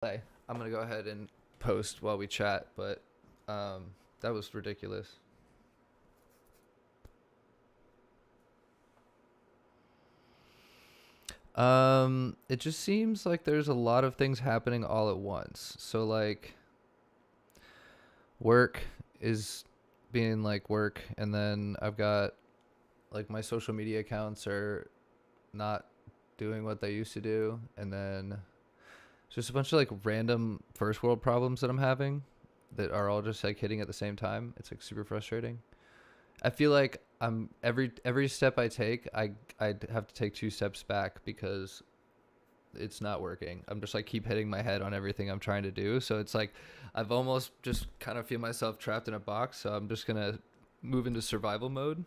I'm gonna go ahead and post while we chat, but that was ridiculous. It just seems like there's a lot of things happening all at once. So like work is being like work, and then I've got like my social media accounts are not doing what they used to do, and then just a bunch of like random first world problems that I'm having that are all just like hitting at the same time. It's like super frustrating. I feel like I'm every step I take, I'd have to take two steps back because it's not working. I'm just like keep hitting my head on everything I'm trying to do. So it's like I've almost just kind of feel myself trapped in a box. So I'm just gonna move into survival mode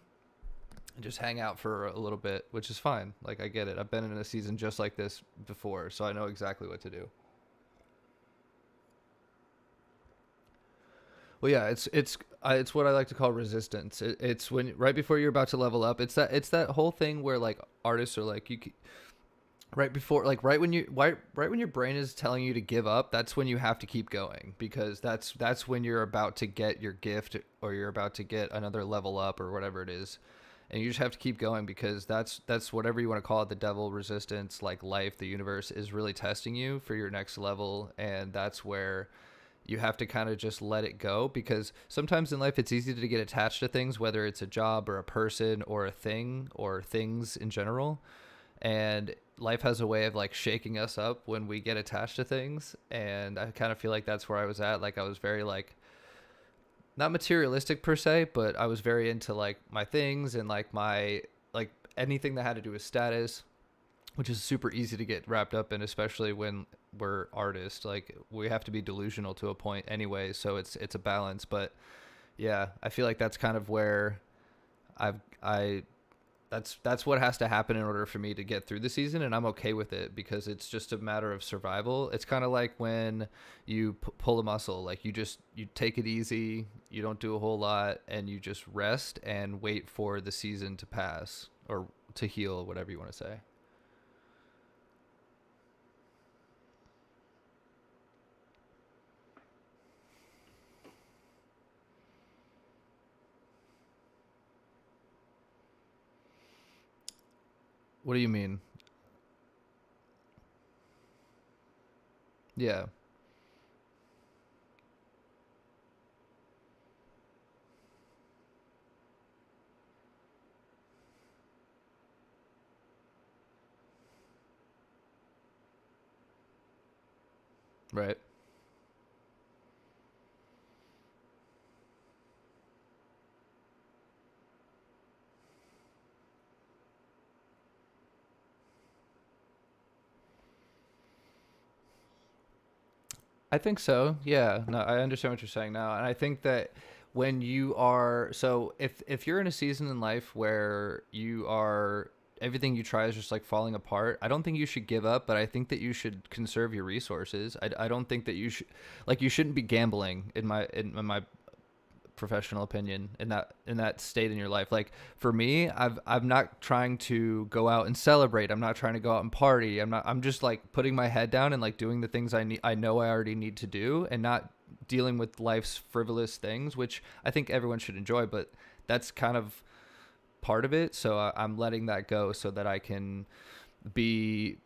and just hang out for a little bit, which is fine. Like I get it. I've been in a season just like this before, so I know exactly what to do. Well, yeah, it's what I like to call resistance. It's when right before you're about to level up. It's that whole thing where like artists are like right before like right when your brain is telling you to give up. That's when you have to keep going because that's when you're about to get your gift or you're about to get another level up or whatever it is. And you just have to keep going because that's whatever you want to call it, the devil resistance, like life, the universe is really testing you for your next level, and that's where you have to kind of just let it go because sometimes in life it's easy to get attached to things, whether it's a job or a person or a thing or things in general. And life has a way of like shaking us up when we get attached to things. And I kind of feel like that's where I was at. Like I was very like not materialistic per se, but I was very into like my things and like my like anything that had to do with status, which is super easy to get wrapped up in, especially when we're artists. Like we have to be delusional to a point anyway, so it's a balance. But yeah, I feel like that's kind of where I that's what has to happen in order for me to get through the season, and I'm okay with it because it's just a matter of survival. It's kind of like when you pull a muscle, like you take it easy, you don't do a whole lot, and you just rest and wait for the season to pass or to heal, whatever you want to say. What do you mean? Yeah, right. I think so. Yeah. No, I understand what you're saying now, and I think that when you are so if you're in a season in life where you are everything you try is just like falling apart, I don't think you should give up, but I think that you should conserve your resources. I don't think that you should like you shouldn't be gambling in my professional opinion in that state in your life. Like for me, I'm not trying to go out and celebrate. I'm not trying to go out and party. I'm just like putting my head down and like doing the things I know I already need to do and not dealing with life's frivolous things, which I think everyone should enjoy, but that's kind of part of it. So I'm letting that go so that I can be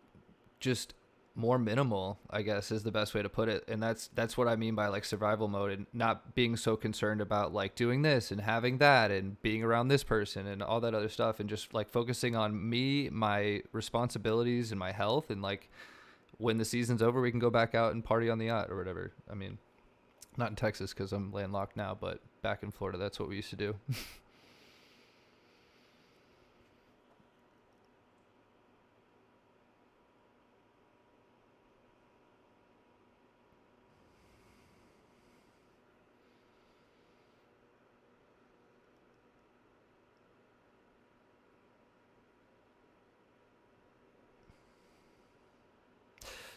just more minimal, I guess is the best way to put it. And that's what I mean by like survival mode and not being so concerned about like doing this and having that and being around this person and all that other stuff and just like focusing on me, my responsibilities and my health, and like when the season's over we can go back out and party on the yacht or whatever. I mean, not in Texas cuz I'm landlocked now, but back in Florida that's what we used to do.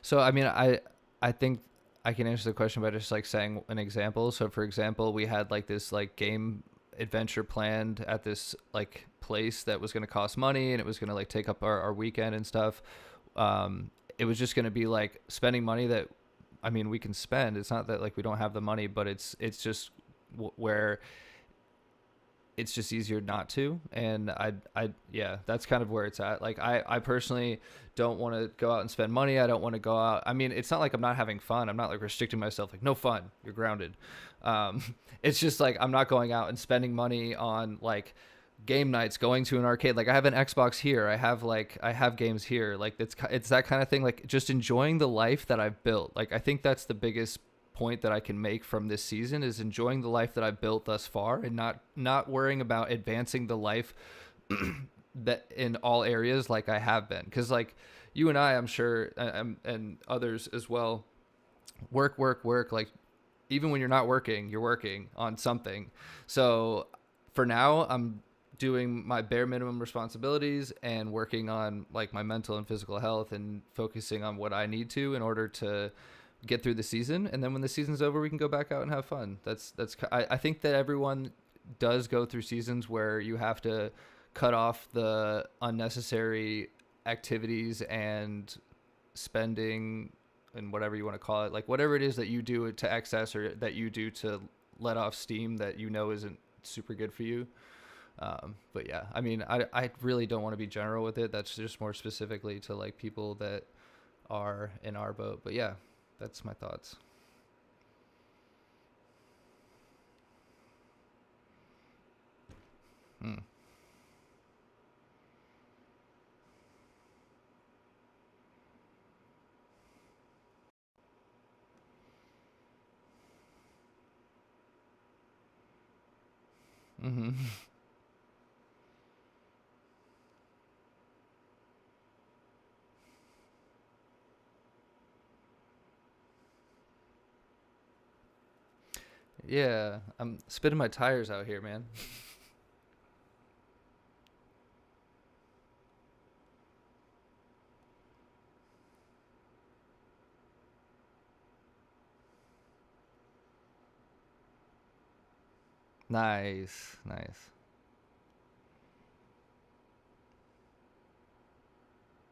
So I mean, I think I can answer the question by just like saying an example. So for example, we had like this like game adventure planned at this like place that was going to cost money and it was going to like take up our weekend and stuff. It was just going to be like spending money that I mean, we can spend. It's not that like we don't have the money, but it's just where it's just easier not to. And yeah, that's kind of where it's at. Like I personally don't want to go out and spend money. I don't want to go out. I mean, it's not like I'm not having fun. I'm not like restricting myself like no fun, you're grounded. um it's just like I'm not going out and spending money on like game nights, going to an arcade. Like I have an Xbox here, I have games here. Like it's that kind of thing, like just enjoying the life that I've built. Like I think that's the biggest point that I can make from this season, is enjoying the life that I've built thus far, and not worrying about advancing the life that in all areas like I have been. Because like you and I'm sure, and others as well, work. Like even when you're not working, you're working on something. So for now, I'm doing my bare minimum responsibilities and working on like my mental and physical health and focusing on what I need to in order to get through the season. And then when the season's over, we can go back out and have fun. I think that everyone does go through seasons where you have to cut off the unnecessary activities and spending and whatever you want to call it, like whatever it is that you do to excess or that you do to let off steam that you know isn't super good for you. But yeah, I mean, I really don't want to be general with it. That's just more specifically to like people that are in our boat. But yeah, that's my thoughts. Hmm. Mm-hmm. Yeah, I'm spitting my tires out here, man. Nice, nice.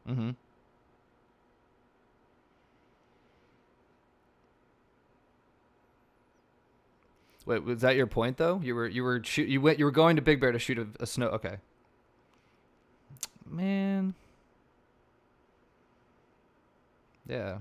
Mm-hmm. Wait, was that your point though? You were going to Big Bear to shoot a snow. Okay, man. Yeah.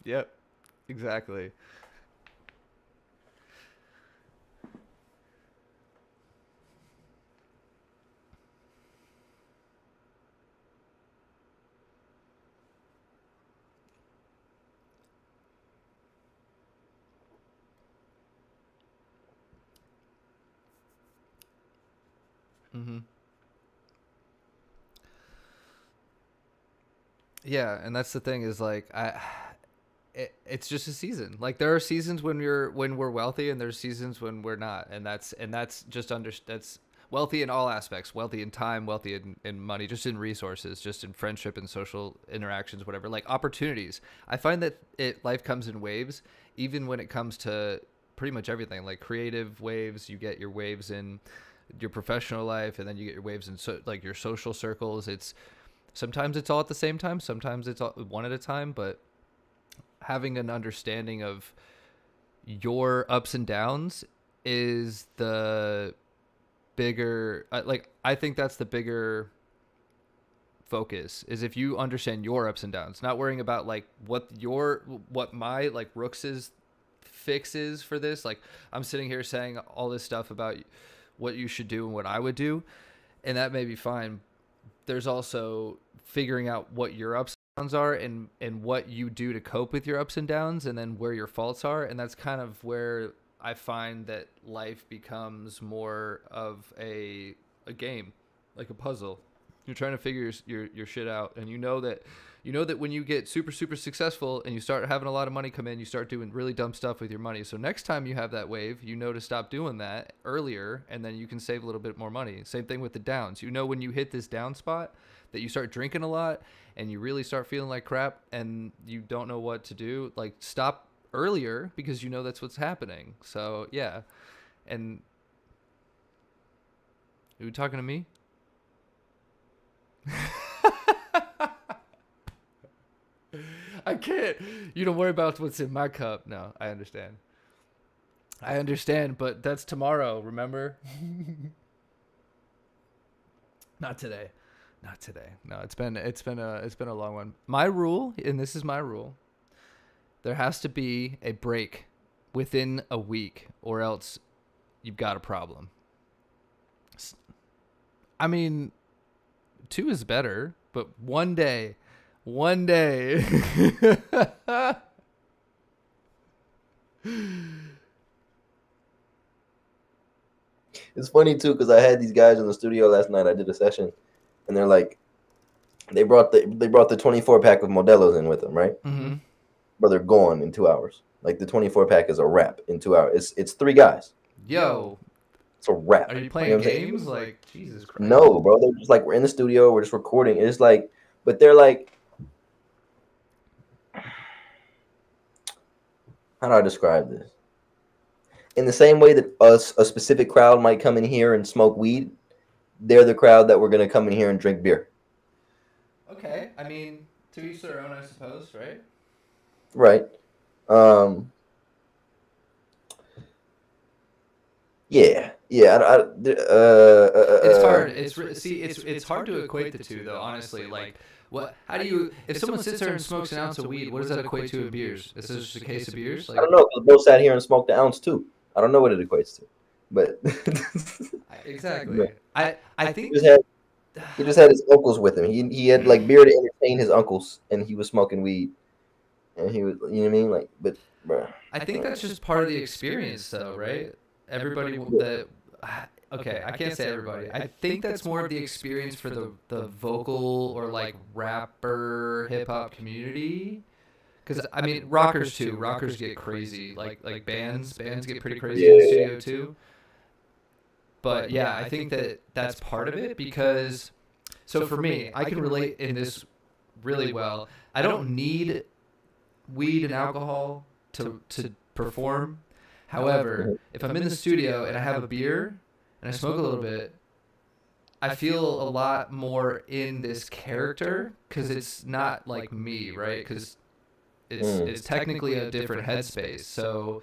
Yep. Exactly. Mm-hmm. Yeah, and that's the thing is like it's just a season. Like there are seasons when we're wealthy, and there's seasons when we're not, and that's just that's wealthy in all aspects, wealthy in time, wealthy in money, just in resources, just in friendship and social interactions, whatever. Like opportunities. I find that it life comes in waves, even when it comes to pretty much everything. Like creative waves, you get your waves in your professional life, and then you get your waves in like your social circles. It's sometimes it's all at the same time, sometimes it's all one at a time, but having an understanding of your ups and downs is the bigger like I think that's the bigger focus, is if you understand your ups and downs, not worrying about like what my like Rooks's fix is for this. Like I'm sitting here saying all this stuff about what you should do and what I would do, and that may be fine. There's also figuring out what your ups and downs are, and what you do to cope with your ups and downs, and then where your faults are. And that's kind of where I find that life becomes more of a game, like a puzzle. You're trying to figure your shit out, and you know that when you get super super successful and you start having a lot of money come in, you start doing really dumb stuff with your money. So next time you have that wave, you know to stop doing that earlier, and then you can save a little bit more money. Same thing with the downs. You know when you hit this down spot that you start drinking a lot and you really start feeling like crap and you don't know what to do, like stop earlier because you know that's what's happening. So yeah. And are you talking to me? I can't. You don't worry about what's in my cup. No, I understand. I understand, but that's tomorrow, remember? Not today. Not today. No, it's been a long one. My rule, and this is my rule, there has to be a break within a week or else you've got a problem. I mean, 2 is better, but one day. One day. It's funny too because I had these guys in the studio last night. I did a session, and they're like, they brought the 24 pack of Modelo's in with them, right? Mm-hmm. But they're gone in 2 hours. Like the 24 pack is a wrap in 2 hours. It's 3 guys. Yo, It's a wrap. are you You know playing what I'm saying? games? Like, Jesus Christ. No, bro. They're just like we're in the studio. We're just recording. It's like, but they're like, how do I describe this? In the same way that a specific crowd might come in here and smoke weed, they're the crowd that we're gonna come in here and drink beer. Okay, I mean, to each their own, I suppose, right? Right. Um. Yeah. Yeah. It's hard. It's hard to equate the two, though. Honestly, like, what? How do you? If someone sits there and smokes an ounce of weed, what does that equate to in beers? Is this just a case of beers? I Like, don't know. We both sat here and smoked the ounce too. I don't know what it equates to, but exactly. I he think. just had he just had his uncles with him. He had like beer to entertain his uncles, and he was smoking weed, and he was, you know what I mean, like, but bruh. I think that's just part of the experience, though, right? Everybody that. Okay, I can't say everybody. I think that's more of the experience for the vocal or like rapper hip hop community. Because I mean, rockers too. Rockers get crazy. Like bands get pretty crazy in the Yeah. studio too. But yeah, I think that that's part of it because. So for me, I can relate in this really well. I don't need weed and alcohol to perform. However, if I'm in the studio and I have a beer and I smoke a little bit, I feel a lot more in this character because it's not like me, right? Because it's technically a different headspace. So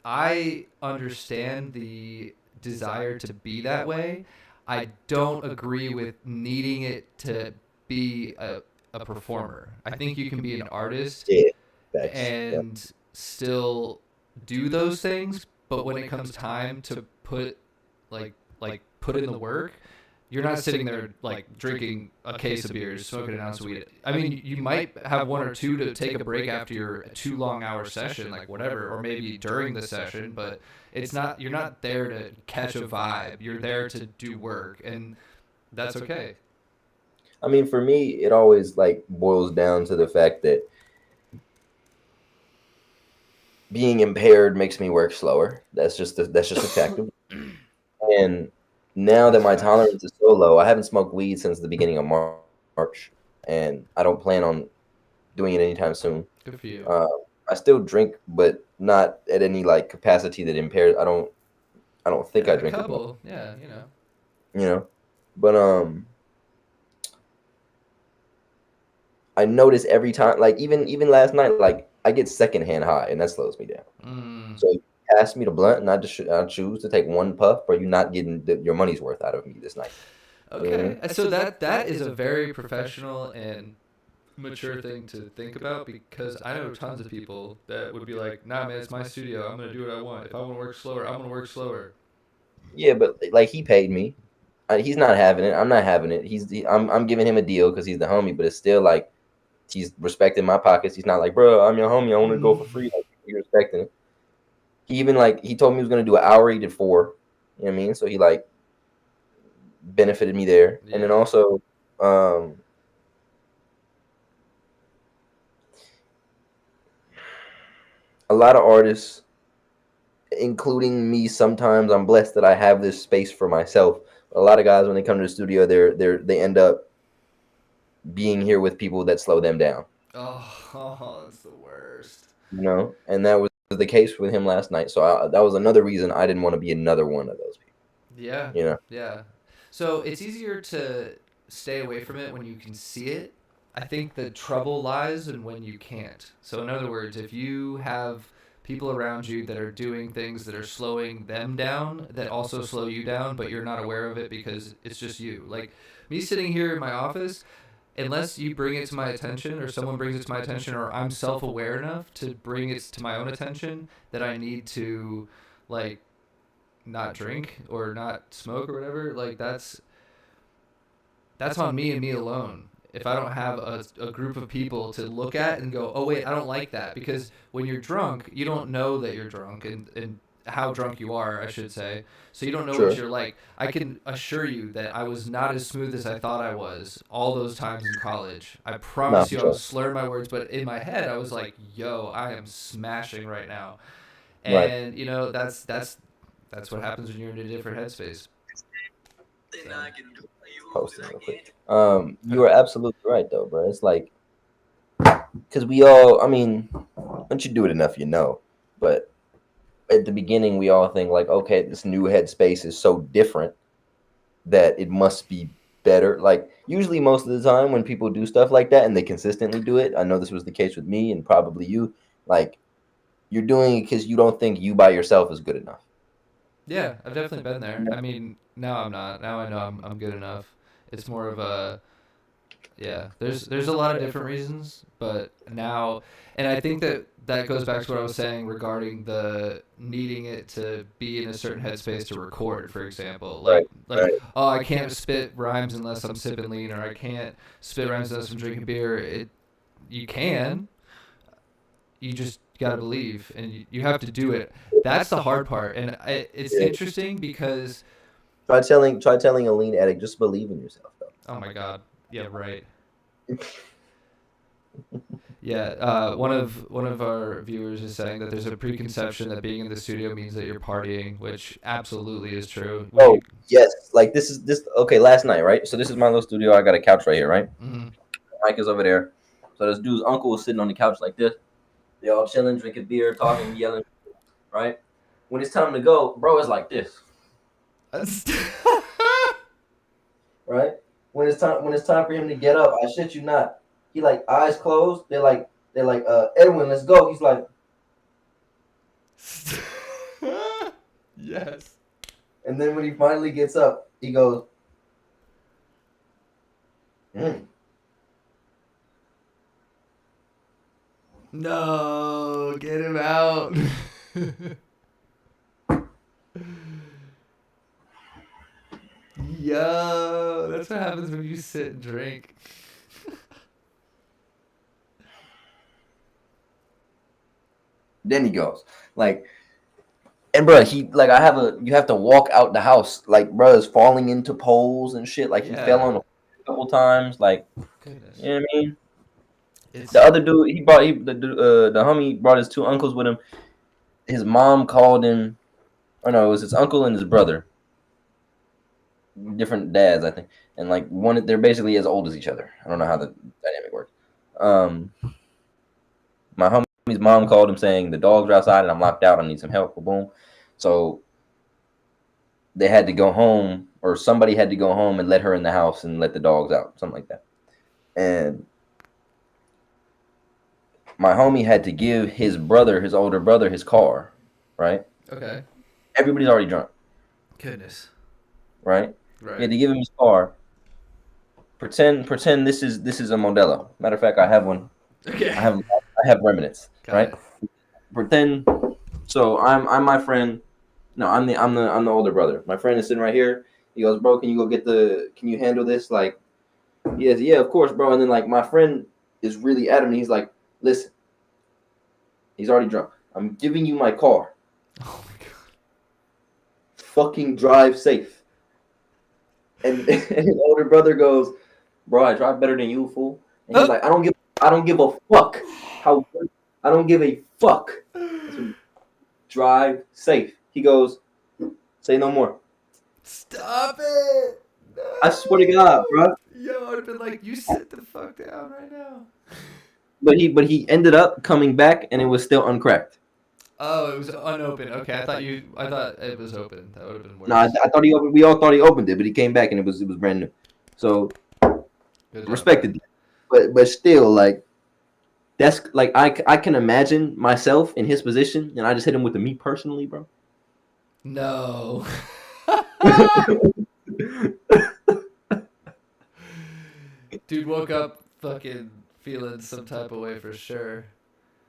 I understand the desire to be that way. I don't agree with needing it to be a performer. I think you can be an artist Yeah. Facts. Yeah. and still do those things, but when it comes time to put in the work, you're not sitting there like drinking a case of beers, smoking an ounce of weed. I mean, you might have one or two to take a break after your 2 long hour session, like whatever, or maybe during the session, but it's not you're not there to catch a vibe. You're there to do work, and that's okay. I mean, for me, it always like boils down to the fact that being impaired makes me work slower. That's just a fact of it. And now that That's my facts. tolerance is so low, I haven't smoked weed since the beginning of March, and I don't plan on doing it anytime soon. Good for you. Uh, I still drink, but not at any like capacity that impairs. I don't think Yeah, I a drink as much, couple. Yeah, you know. you know. But I notice every time, like even last night, like I get secondhand high, and that slows me down. Mm. So if you pass me the blunt, and I choose to take one puff, but you're not getting your money's worth out of me this night. You know what I Okay, mean? so that is a very professional and mature thing to think about because I know tons of people that would be like, "Nah, man, it's my studio. I'm gonna do what I want. If I want to work slower, I'm gonna work slower." Yeah, but like he paid me. He's not having it. I'm not having it. I'm giving him a deal because he's the homie, but it's still like he's respecting my pockets. He's not like, bro, I'm your homie. I want to go for free. Like he's respecting it. He even like he told me he was gonna do an hour. He did 4. You know what I mean? So he like benefited me there. And then Yeah. also, um, a lot of artists, including me, sometimes I'm blessed that I have this space for myself. A lot of guys, when they come to the studio, they end up being here with people that slow them down. Oh, that's the worst. And that was the case with him last night. So that was another reason I didn't want to be another one of those people. Yeah, You know, yeah. So it's easier to stay away from it when you can see it. I think the trouble lies in when you can't. So in other words, if you have people around you that are doing things that are slowing them down, that also slow you down, but you're not aware of it because it's just you. Like me sitting here in my office, unless you bring it to my attention or someone brings it to my attention or I'm self-aware enough to bring it to my own attention that I need to like not drink or not smoke or whatever, like that's on me and me alone. If I don't have a group of people to look at and go, oh wait, I don't like that, because when you're drunk, you don't know that you're drunk and how drunk you are, I should say. So you don't know what sure. you're like. I can assure you that I was not as smooth as I thought I was all those times in college. I No, promise for you, I was sure. slurring my words, but in my head, I was like, yo, I am smashing right now. Right. And that's what happens when you're in a different headspace. So. Post it real quick. You are absolutely right though, bro. It's like because we all, I mean, once you do it enough, you know. But at the beginning, we all think like, okay, this new headspace is so different that it must be better. Like usually, most of the time, when people do stuff like that and they consistently do it, I know this was the case with me and probably you. Like you're doing it because you don't think you by yourself is good enough. Yeah, I've definitely been there. I mean, now I'm not. Now I know I'm good enough. It's more of a yeah. There's a lot of different reasons, but now, and I think that that goes back to what I was saying regarding the needing it to be in a certain headspace to record, for example. Right. Like oh, I can't spit rhymes unless I'm sipping lean, or I can't spit rhymes unless I'm drinking beer. You can, you just gotta believe, and you have to do it. That's the hard part, and it's Yeah. interesting because Try telling a lean addict just believe in yourself though. oh my god, yeah, right. Yeah, one of our viewers is saying that there's a preconception that being in the studio means that you're partying, which absolutely is true. When you, Oh yes, like this. Okay, last night, right? So this is my little studio. I got a couch right here, right? mhm. Mike is over there. So this dude's uncle was sitting on the couch like this. They all chilling, drinking beer, talking, yelling, right? When it's time to go, bro is like this, right? When it's time for him to get up, I shit you not. He like eyes closed. They're like Edwin, let's go. He's like, Yes. and then when he finally gets up, he goes, mm. No, get him out. Yo, that's what happens when you sit and drink. Then he goes like, and bro, he like you have to walk out the house like bro is falling into poles and shit. Like he fell Yeah. on a couple times. Like Goodness. you know what I mean. The It's other dude, the homie brought his two uncles with him. His mom called him. Or no, it was his uncle and his brother, different dads, I think. And like they're basically as old as each other. I don't know how the dynamic works. Um, my homie's mom called him saying the dogs are outside and I'm locked out. I need some help. Boom. So they had to go home, or somebody had to go home and let her in the house and let the dogs out, something like that. And my homie had to give his brother, his older brother, his car. Right. okay. Everybody's already drunk. Goodness. Right. He Right. had to give him his car. Pretend this is a Modelo. Matter of fact, I have one. I Okay. have I have remnants, Got right? it. Pretend. So I'm my friend. No, I'm the older brother. My friend is sitting right here. He goes, bro, can you go get can you handle this? Like, yes, yeah, of course, bro. And then like my friend is really adamant. He's like, listen, he's already drunk. I'm giving you my car. Oh my god. Fucking drive safe. And his older brother goes, "Bro, I drive better than you, fool." And he's like, I don't give a fuck how, I don't give a fuck. That's what, drive safe." He goes, "Say no more." Stop it! I swear to God, No! bro. Yo, I'd been like, you sit the fuck down right now. But he ended up coming back, and it was still uncracked. Oh, it was unopened. Okay, I thought it was open. That would have been No, worse. I thought he opened. We all thought he opened it, but he came back, and it was brand new. So Good job, man. respected that. But still, like that's like I can imagine myself in his position, and I just hit him with the me personally, bro. No. Dude woke up fucking feeling some type of way for sure.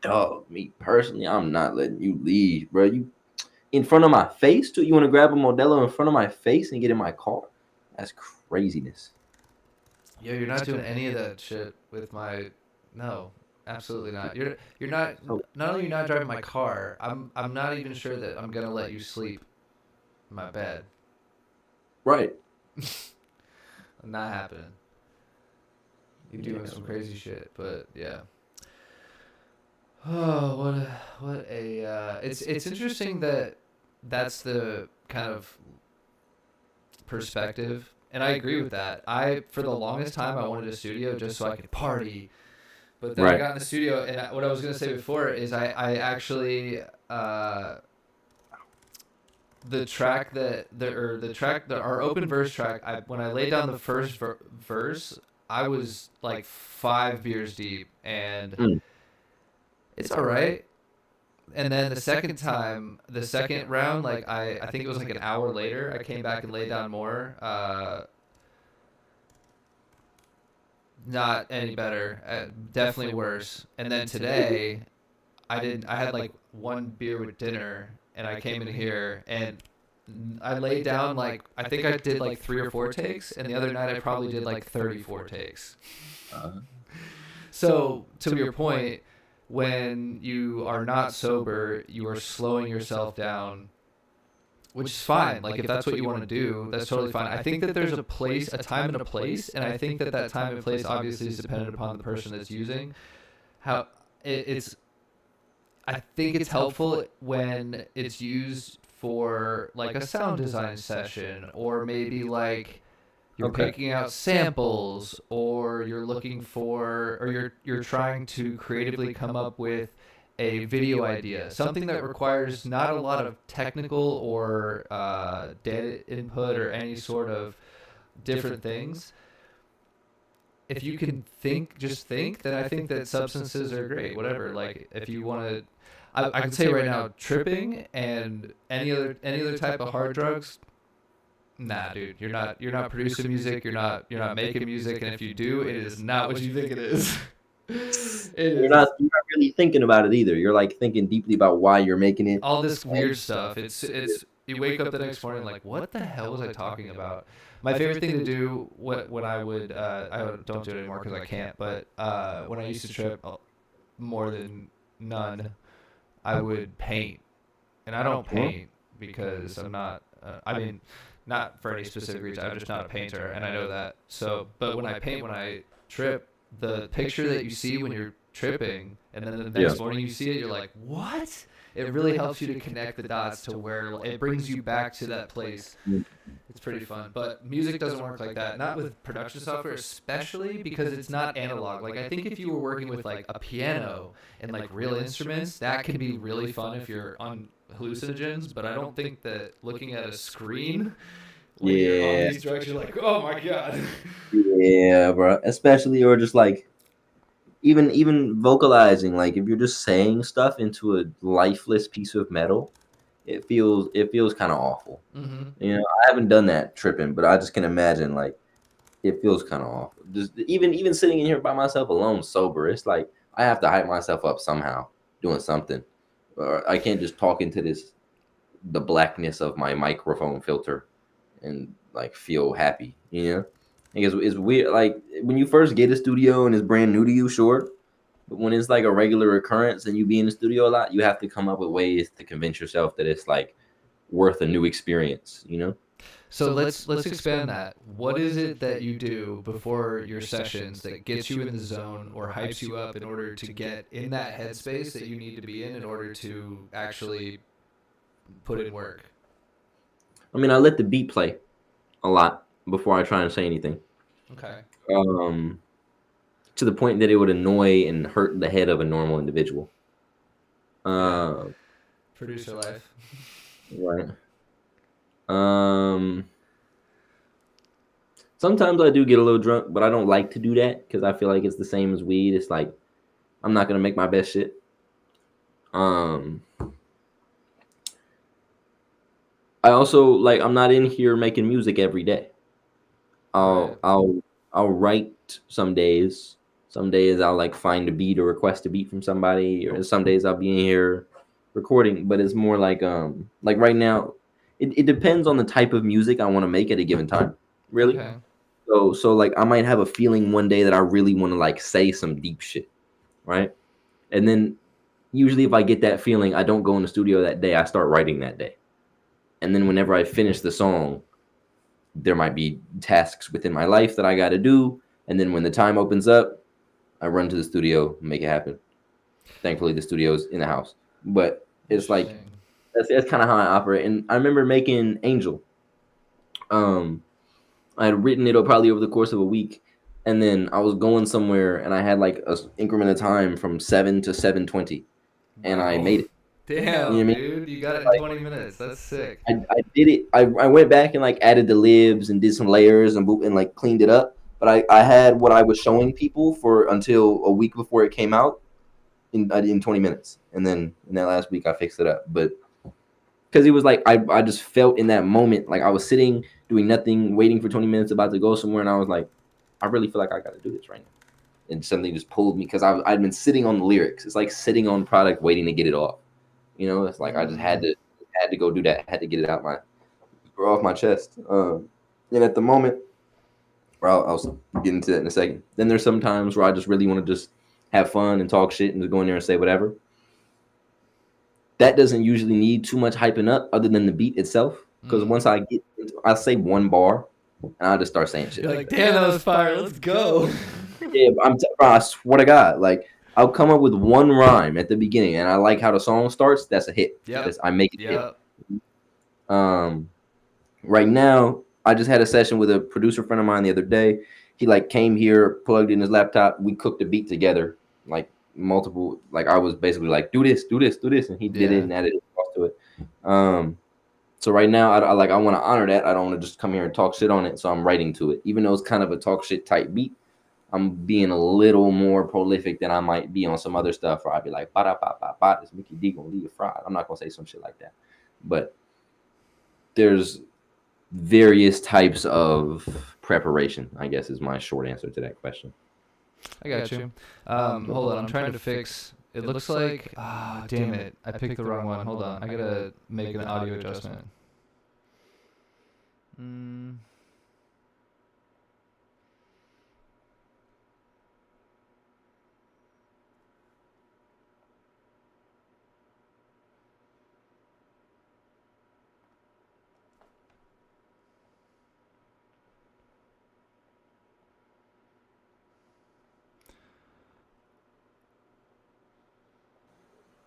Dog, me personally, I'm not letting you leave, bro. You in front of my face too? You want to grab a Modelo in front of my face and get in my car? That's craziness. Yo, you're not doing any of that shit with my. No, absolutely not. You're not. So Not only are you not driving my car, I'm not even sure that I'm gonna let you sleep in my bed. right. Not happening. You doing Yeah, some bro. crazy shit, but yeah. Oh, it's interesting that that's the kind of perspective, and I agree with that. I for the longest time I wanted a studio just so I could party, but then I Right. got in the studio, and what I was gonna say before is I actually the track that the track that our open verse track. When I laid down the first verse, I was like 5 beers deep, and Mm. it's all right. And then the second round, like I think it was like an hour later, I came back and laid down more. Not any better, definitely worse. And then today, I had like one beer with dinner, and I came in here and I laid down like I think I did like 3 or 4 takes, and the other night I probably did like 34 takes. Uh, So, to your point, when you are not sober, you are slowing yourself down, which is fine. Like, if that's what you want to do, that's totally fine. I think that there's a place, a time and a place, and I think that that time and place obviously is dependent upon the person that's using. How it's, I think it's helpful when it's used for like a sound design session, or maybe like you're okay. picking out samples, or you're looking for, or you're trying to creatively come up with a video idea, something that requires not a lot of technical or data input or any sort of different things. If you can think, just think, then I think that substances are great. Whatever, like if you want to, I can say right now, tripping and any other type of hard drugs. Nah, dude, you're not producing music. You're not making music, and if you do, it is not what you think it is. It is You're not really thinking about it either. You're like thinking deeply about why you're making it. all this And weird stuff. It's you wake up the next morning like, what the hell was I talking about? My favorite thing to do, when I would don't do it anymore because I can't, but when I used to trip more than none, I would paint, and I don't hmm, paint because I'm not. I mean, not for any specific reason. I'm just not a painter, and I know that. So, but when I paint, when I trip, the picture that you see when you're tripping, and then the yeah. next morning you see it, you're like, what? It really helps you to connect the dots to where it brings you back to that place. It's pretty fun. But music doesn't work like that. Not with production software, especially because it's not analog. Like, I think if you were working with like a piano and like real instruments, that can be really fun if you're on hallucinogens. But I don't think that looking at a screen when you're on Yeah. these drugs, you're like, oh my god. Yeah, bro. Especially or just like even vocalizing, like if you're just saying stuff into a lifeless piece of metal, it feels kind of awful. Mm-hmm. You know, I haven't done that tripping, but I just can imagine like it feels kind of awful. Just even sitting in here by myself alone, sober, it's like I have to hype myself up somehow, doing something. Or I can't just talk into this the blackness of my microphone filter and like feel happy, you know? Because it's weird. Like when you first get a studio and it's brand new to you, sure. But when it's like a regular occurrence and you be in the studio a lot, you have to come up with ways to convince yourself that it's like worth a new experience, you know? So let's expand that. What is it that you do before your sessions that gets you in the zone or hypes you up in order to get in that headspace that you need to be in order to actually put in work? I mean, I let the beat play a lot before I try and say anything. Okay. Um, to the point that it would annoy and hurt the head of a normal individual. Yeah. Uh, Producer life. right. Um, Sometimes I do get a little drunk, but I don't like to do that because I feel like it's the same as weed. It's like I'm not gonna make my best shit. Um, I also like I'm not in here making music every day. Right. I'll write some days. Some days I'll like find a beat or request a beat from somebody, or some days I'll be in here recording. But it's more like right now, it depends on the type of music I want to make at a given time. Really. Okay. So like I might have a feeling one day that I really want to like say some deep shit, right? And then usually if I get that feeling, I don't go in the studio that day. I start writing that day. And then whenever I finish the song, there might be tasks within my life that I got to do. And then when the time opens up, I run to the studio, make it happen. Thankfully, the studio's in the house. But it's like Interesting. that's kind of how I operate. And I remember making Angel. Um, I had written it probably over the course of a week, and then I was going somewhere, and I had like a increment of time from 7 to 7:20, and I Wow. made it. You know what I Damn, mean? dude. You got it in 20 minutes. That's sick. I did it. I went back and like added the libs and did some layers and like cleaned it up. But I had what I was showing people for until a week before it came out in 20 minutes, and then in that last week I fixed it up. But because it was like I just felt in that moment like I was sitting doing nothing, waiting for 20 minutes, about to go somewhere, and I was like, I really feel like I got to do this right now. And something just pulled me because I'd been sitting on the lyrics. It's like sitting on product, waiting to get it off. You know, it's like I just Mm. had to go do that. Had to get it out my off my chest. And at the moment, I'll get into that in a second. Then there's some times where I just really want to just have fun and talk shit and just go in there and say whatever. That doesn't usually need too much hyping up other than the beat itself. Because Mm. once I say one bar, and I just start saying shit You're like like, that. damn, that was fire. Let's go. Yeah, bro, I swear to God, like I'll come up with one rhyme at the beginning, and I like how the song starts. That's a hit. Yep. I make it hit. Yep. Um, right now, I just had a session with a producer friend of mine the other day. He like came here, plugged in his laptop. We cooked a beat together, like multiple. Like I was basically like, do this, do this, do this, and he did it Yeah. and added his sauce to it. So right now, I want to honor that. I don't want to just come here and talk shit on it. So I'm writing to it, even though it's kind of a talk shit type beat. I'm being a little more prolific than I might be on some other stuff where I'd be like, ba da ba ba ba, this Mickey D gonna leave you fried. I'm not gonna say some shit like that, but there's various types of preparation, I guess, is my short answer to that question. I got you. Hold on. I'm trying to fix. It looks like. Ah, damn it. I picked the wrong one. Hold on. I gotta make an audio adjustment. Mm.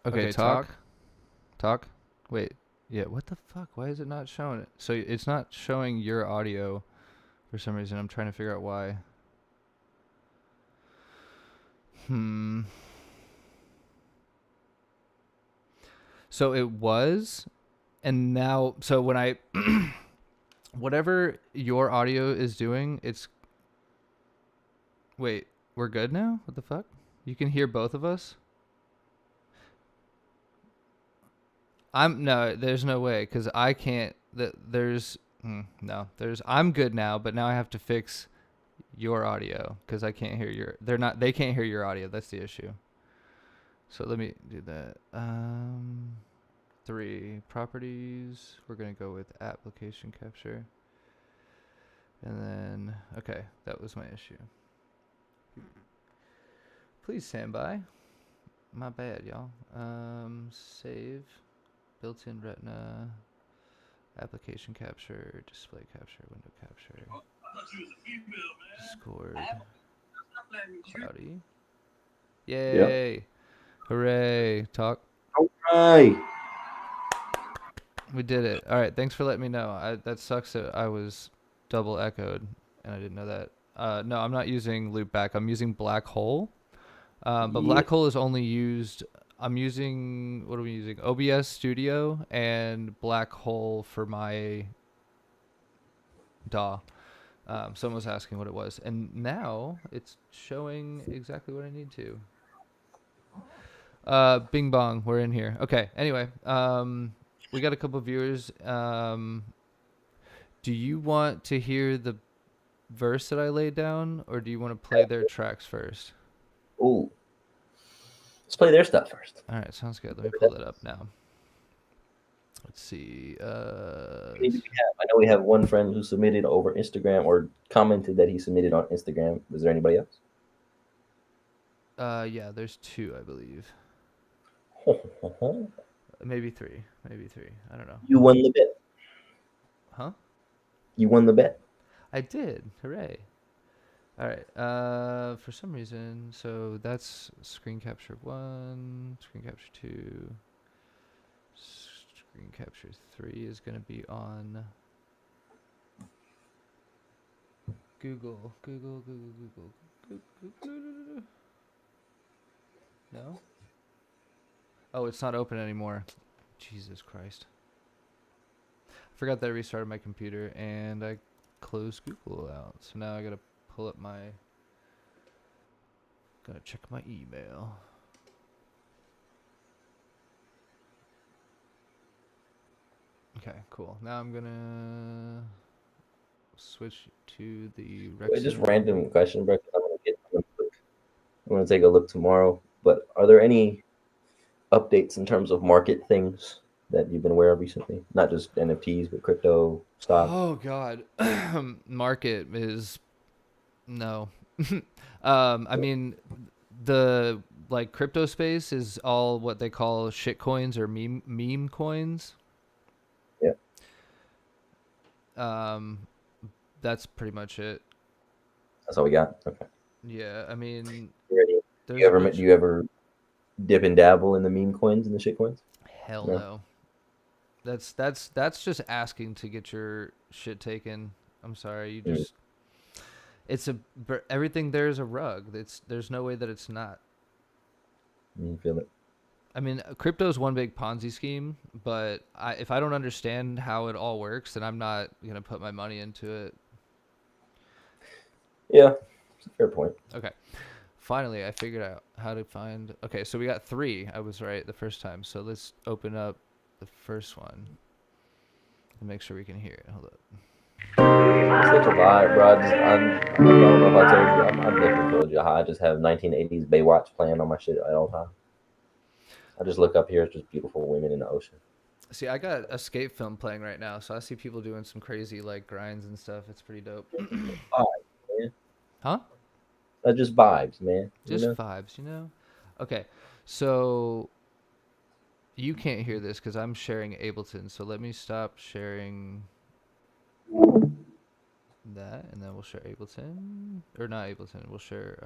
Okay, talk. Talk. Wait. Yeah, what the fuck? Why is it not showing it? So it's not showing your audio for some reason. I'm trying to figure out why. Hmm. So it was, and now, so when I, whatever your audio is doing, it's, wait, we're good now? What the fuck? You can hear both of us? No, there's no way, because I can't, I'm good now, but now I have to fix your audio, because I can't hear they can't hear your audio, that's the issue. So let me do that. 3 properties, we're going to go with application capture. And then, okay, that was my issue. Please stand by. My bad, y'all. Save. Built-in Retina. Application capture, display capture, window capture. Discord. Cloudy. Yay! Yep. Hooray! Talk. Alright. We did it. All right. Thanks for letting me know. That sucks that I was double echoed and I didn't know that. No, I'm not using loopback. I'm using black hole. But black hole is only used. I'm using, what are we using? OBS Studio and black hole for my DAW. Someone was asking what it was, and now it's showing exactly what I need to. Bing bong, we're in here. Okay. Anyway, we got a couple viewers. Do you want to hear the verse that I laid down, or do you want to play their tracks first? Ooh. Let's play their stuff first. All right, sounds good. Let me pull that up now. Let's see. I know we have one friend who submitted over Instagram or commented that he submitted on Instagram. Was there anybody else? Yeah, there's 2, I believe. Maybe 3. Maybe 3. I don't know. You won the bet. Huh? You won the bet. I did. Hooray. All right. For some reason, so that's screen capture 1, screen capture 2, screen capture 3 is going to be on Google. No? Oh, it's not open anymore. Jesus Christ. I forgot that I restarted my computer and I closed Google out. So now I gotta pull up gotta check my email. Okay, cool. Now I'm gonna switch to the Wait, just random question, bro. I'm gonna take a look tomorrow. But are there any updates in terms of market things that you've been aware of recently? Not just NFTs, but crypto stocks. Oh God, market is no. I mean, the like crypto space is all what they call shit coins or meme coins. Yeah. That's pretty much it. That's all we got. Okay. Yeah, I mean, do you ever dip and dabble in the meme coins and the shit coins? Hell no. That's just asking to get your shit taken. I'm sorry, you just everything there is a rug. There's no way that it's not. You feel it. I mean, crypto is one big Ponzi scheme, but if I don't understand how it all works, then I'm not gonna put my money into it. Yeah, it's a fair point. Okay. Finally, I figured out how to find. Okay, so we got 3. I was right the first time. So let's open up the first one and make sure we can hear it. Hold up. It's such a vibe, bro. I don't know if I told you. I definitely told you how I just have 1980s Baywatch playing on my shit at all times. I just look up here. It's just beautiful women in the ocean. See, I got Escape Film playing right now, so I see people doing some crazy like grinds and stuff. It's pretty dope. Man. Huh? Just vibes, man. Just vibes, you know? Okay, so you can't hear this because I'm sharing Ableton, so let me stop sharing that, and then we'll share Ableton. Or not Ableton, we'll share,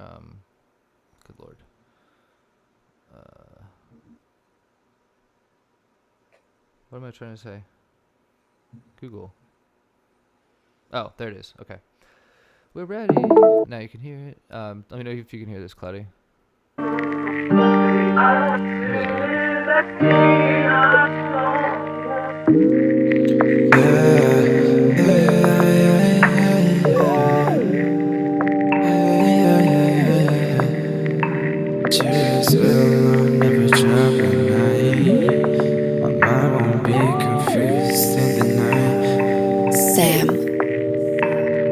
good lord. What am I trying to say? Google. Oh, there it is. Okay. We're ready. Now you can hear it. Let me know if you can hear this, Cloudy.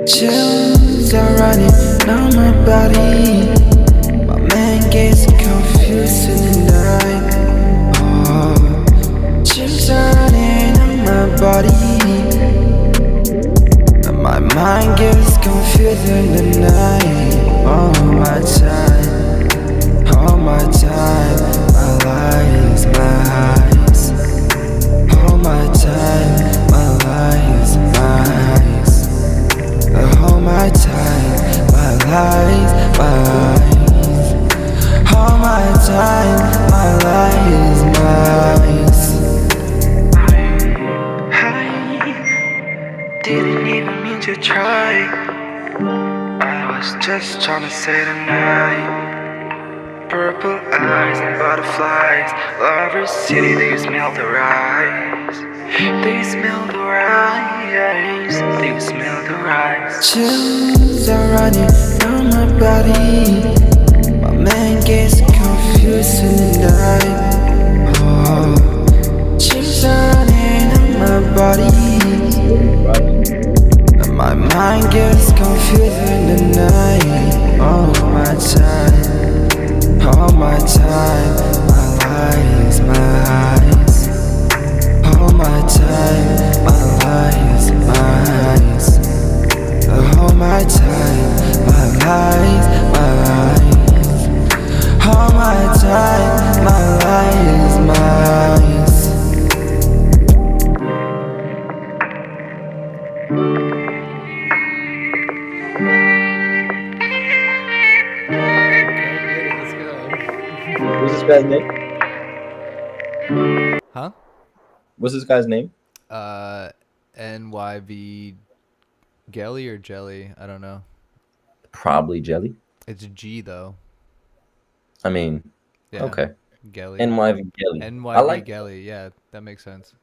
Chills are running down my body. My man gets confused in the night. Oh, chills are running on my body. time, my life is mine. I didn't even mean to try. I was just trying to say tonight. Purple eyes and butterflies. Lover city, they smell the rise. They smell the rise. They smell the rise. Chills are running down my body. My man gets confused tonight. Oh, chills are running down my body. My mind gets confused in the night. All my time, all my time, my life is mine. All my time, my life is mine. All my time, my life, my life. All my time, my life is mine. What's this guy's name? Huh? What's this guy's name? NYV Gelly or Jelly? I don't know. Probably Jelly. It's a G though. I mean, Yeah. okay. Gelly. NYV Jelly. I NYV like. Gelly. Yeah, that makes sense.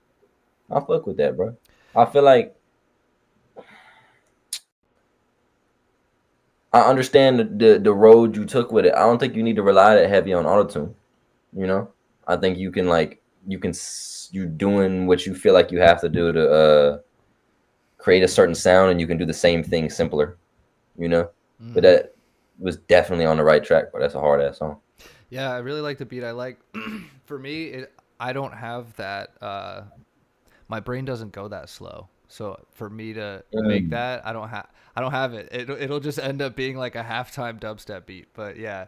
I fuck with that, bro. I feel like I understand the road you took with it. I don't think you need to rely that heavy on autotune. You know, I think you can you doing what you feel like you have to do to create a certain sound, and you can do the same thing simpler. You know, but that was definitely on the right track. But that's a hard ass song. Yeah, I really like the beat. I like, for me, I don't have that. My brain doesn't go that slow. So for me to make that, I don't have it. It'll just end up being like a halftime dubstep beat. But yeah,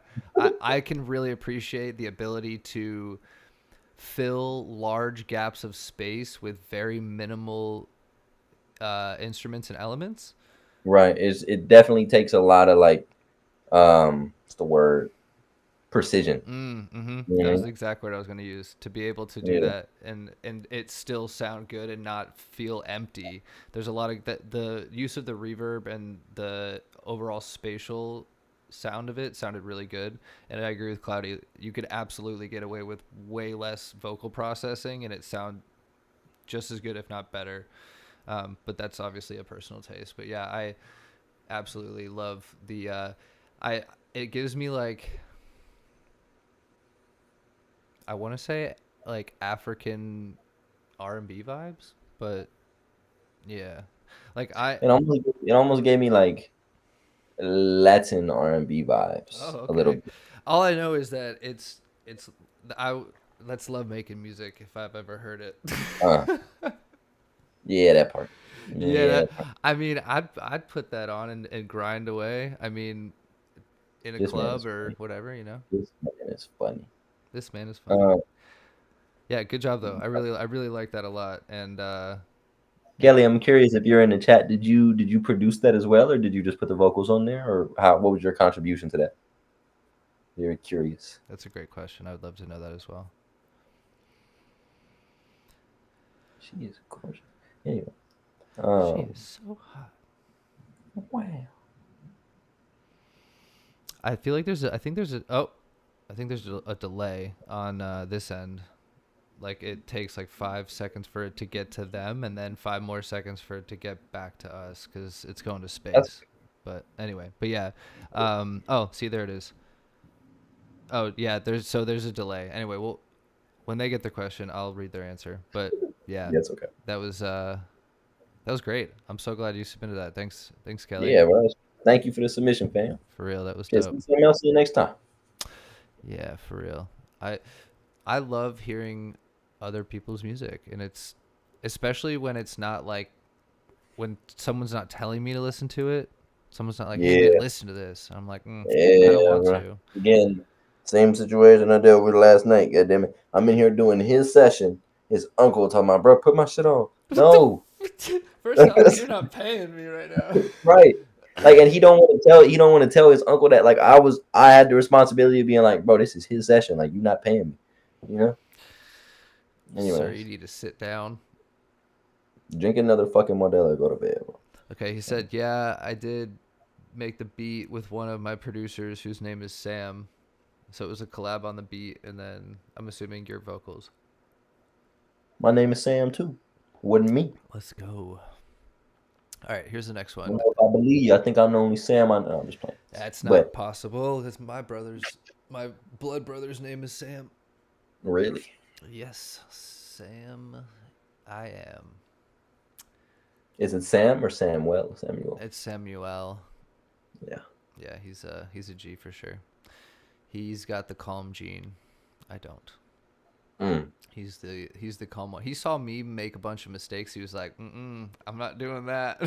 I can really appreciate the ability to fill large gaps of space with very minimal instruments and elements. Right. It definitely takes a lot of what's the word? Precision. That was Yeah. exactly what I was going to use to be able to do Yeah. that and it still sound good and not feel empty. There's a lot of the use of the reverb and the overall spatial sound of it sounded really good. And I agree with Cloudy. You could absolutely get away with way less vocal processing and it sound just as good, if not better. But that's obviously a personal taste. But yeah, I absolutely love the it gives me like, I want to say like African R&B vibes, but yeah, like It almost gave me like Latin R&B vibes a little okay. bit. All I know is that it's I let's love making music if I've ever heard it. Uh, yeah, that part. Yeah, Yeah, that part. I mean, I'd put that on and grind away. I mean, in a This man is club or funny. whatever, you know. This man is funny. This man is funny. Uh, Yeah, good job though. I really like that a lot. And yeah. Kelly, I'm curious if you're in the chat. Did you produce that as well, or did you just put the vocals on there, or what was your contribution to that? Very curious. That's a great question. I would love to know that as well. She is gorgeous. Anyway, She is so hot. wow. I feel like I think there's a delay on this end. Like it takes like 5 seconds for it to get to them, and then 5 more seconds for it to get back to us because it's going to space. But anyway, but yeah. Oh, see, there it is. Oh yeah, there's a delay. Anyway, well, when they get their question, I'll read their answer. But yeah, That's okay. that was great. I'm so glad you submitted that. Thanks, Kelly. Yeah, bro. Thank you for the submission, fam. For real, that was Just dope. something else. See you next time. Yeah, for real. I love hearing other people's music, and it's especially when it's not like when someone's not telling me to listen to it. Someone's not like, "Hey, man, listen to this." I'm like, I don't want to. Again, same situation I dealt with last night. God damn it! I'm in here doing his session. His uncle talking about, bro, put my shit on. No. First off, you're not paying me right now. Right. Like, and he don't want to tell his uncle that like I had the responsibility of being like, bro, this is his session. Like, you're not paying me, you know. Sir, you Anyways, need to sit down. drink another fucking Modelo and go to bed, bro. Okay, he said, yeah, I did make the beat with one of my producers whose name is Sam. So it was a collab on the beat, and then I'm assuming your vocals. My name is Sam too. Wasn't me. Let's go. All right, here's the next one. Well, if I believe you, I think I'm the only Sam I know. I'm just playing. That's not But possible. That's my blood brother's name is Sam. really, Yes, Sam. I am. is it Sam or Samuel? Samuel. It's Samuel. Yeah. Yeah, he's a G for sure. He's got the calm gene. I don't. He's the calm one. He saw me make a bunch of mistakes. He was like, I'm not doing that.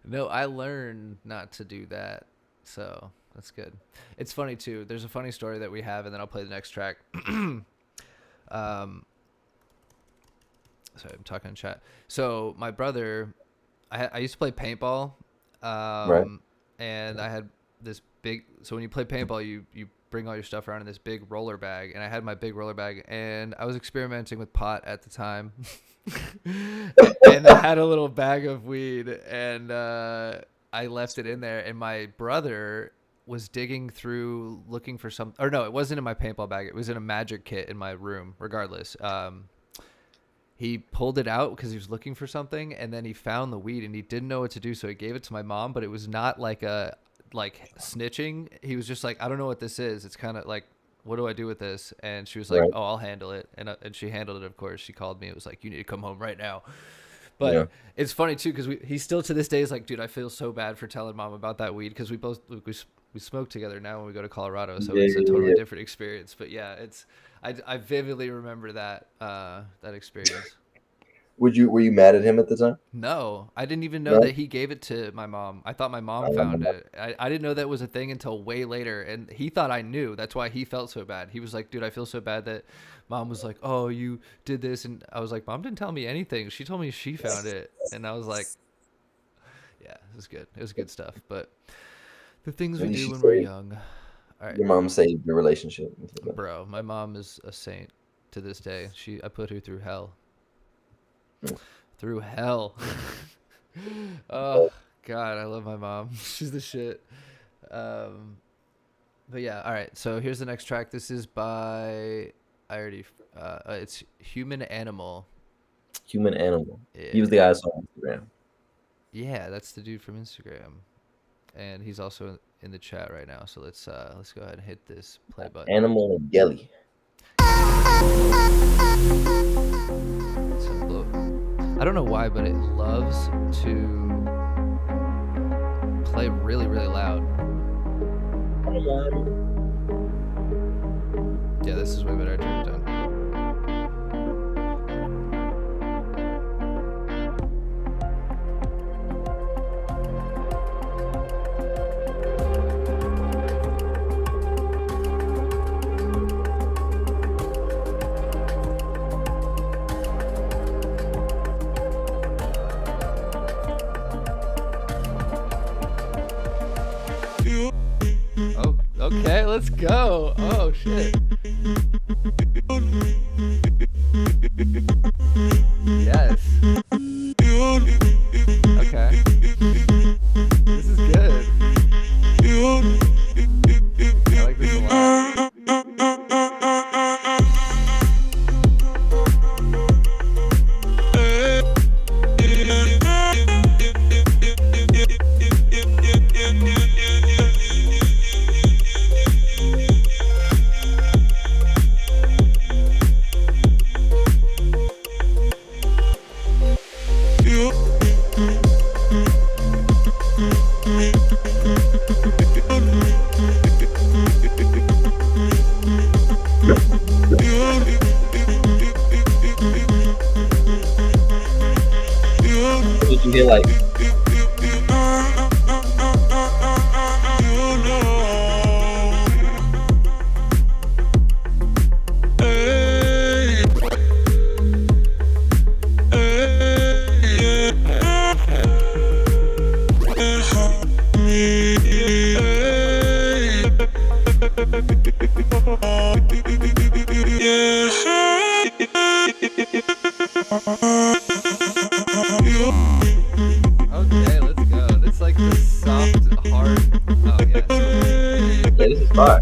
No, I learned not to do that. So that's good. It's funny too. There's a funny story that we have, and then I'll play the next track. Sorry, I'm talking in chat. So my brother, I used to play paintball, Right. and I had this big. So when you play paintball, you bring all your stuff around in this big roller bag, and I had my big roller bag, and I was experimenting with pot at the time, and I had a little bag of weed, and I left it in there, and my brother was digging through looking for some, or no, it wasn't in my paintball bag. It was in a magic kit in my room. Regardless, he pulled it out because he was looking for something, and then he found the weed, and he didn't know what to do, so he gave it to my mom. But it was not like snitching. He was just like, I don't know what this is. It's kind of like, what do I do with this? And she was like, Right. oh, I'll handle it. And she handled it. Of course, she called me. It was like, you need to come home right now. But Yeah. it's funny too, because he still to this day is like, dude, I feel so bad for telling mom about that weed, because we smoke together now when we go to Colorado, so it's a totally different experience. But yeah, I vividly remember that experience. Were you mad at him at the time? No, I didn't even know that he gave it to my mom. I thought my mom found it. I didn't know that was a thing until way later, and he thought I knew. That's why he felt so bad. He was like, dude, I feel so bad that mom was like, oh, you did this. And I was like, mom didn't tell me anything. She told me she found it. And I was like, yeah, it was good. It was good stuff. But the things we do when we're young. All right. Your mom saved your relationship. Bro, my mom is a saint to this day. I put her through hell. Through hell. Oh God, I love my mom. She's the shit. But yeah, all right. So here's the next track. This is by it's Human Animal. Human Animal. Yeah. He was the guy I saw on Instagram. Yeah, that's the dude from Instagram, and he's also in the chat right now. So let's go ahead and hit this play button. Animal and Gelly. I don't know why, but it loves to play really, really loud. Yeah, this is way better. I turned it down. Oh, okay, let's go. Oh, shit. Yes. Okay. This is good. I like this a lot. Did you hear like? Okay, let's go. It's like the soft, hard. Oh yeah. Yeah, this is fire.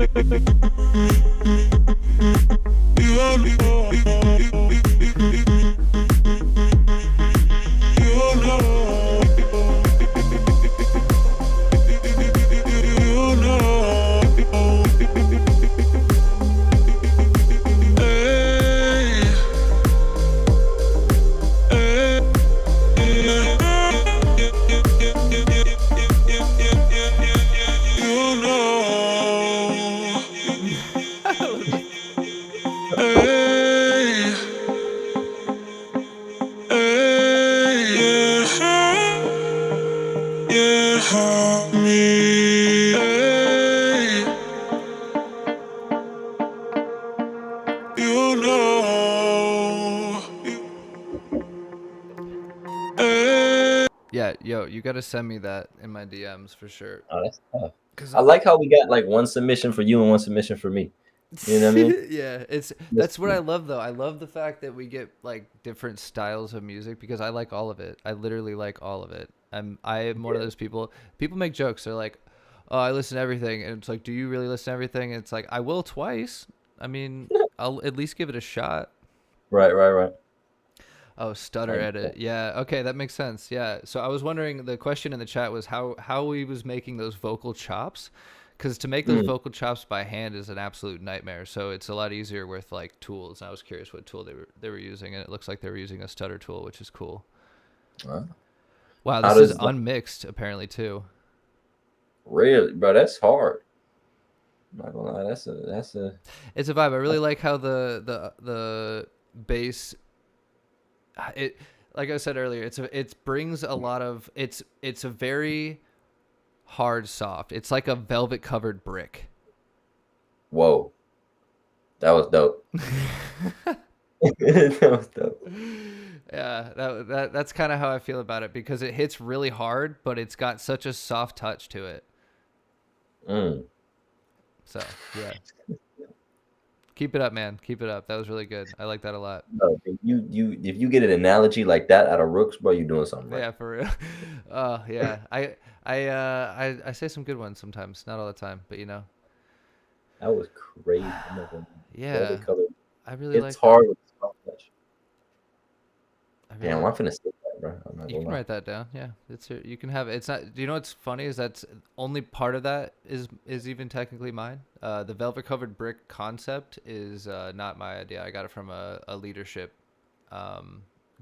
Yeah, yo, you gotta send me that in my DMs for sure. Oh, that's tough. 'Cause I like how we got like one submission for you and one submission for me. You know what I mean? Yeah, that's what I love though. I love the fact that we get like different styles of music because I like all of it. I literally like all of it. I am one of those people. People make jokes. They're like, "Oh, I listen to everything," and it's like, "Do you really listen to everything?" And it's like, "I will twice. I mean, I'll at least give it a shot." Right. Oh, stutter edit. Yeah. Okay, that makes sense. Yeah. So I was wondering. The question in the chat was how he was making those vocal chops, because to make those vocal chops by hand is an absolute nightmare. So it's a lot easier with like tools. And I was curious what tool they were using, and it looks like they were using a stutter tool, which is cool. Wow, How this is does unmixed apparently too. Really, bro? That's hard. I'm not gonna lie. That's a. It's a vibe. I really like how the bass. It, like I said earlier, it brings a lot of it's a very hard soft. It's like a velvet covered brick. Whoa, that was dope. That was dope. Yeah, that's kind of how I feel about it because it hits really hard, but it's got such a soft touch to it. So yeah. Keep it up, man. Keep it up. That was really good. I like that a lot. No, if you get an analogy like that out of Rooks, bro, you're doing something right. Yeah, for real. Yeah. I say some good ones sometimes, not all the time, but you know. That was crazy. Yeah. I really like. It's hard with soft touch. Really Damn, I'm finna say that, bro. I'm not you gonna can lie. write that down. Yeah, you can have it. It's not. Do you know what's funny is that's only part of that is even technically mine. The velvet covered brick concept is not my idea. I got it from a leadership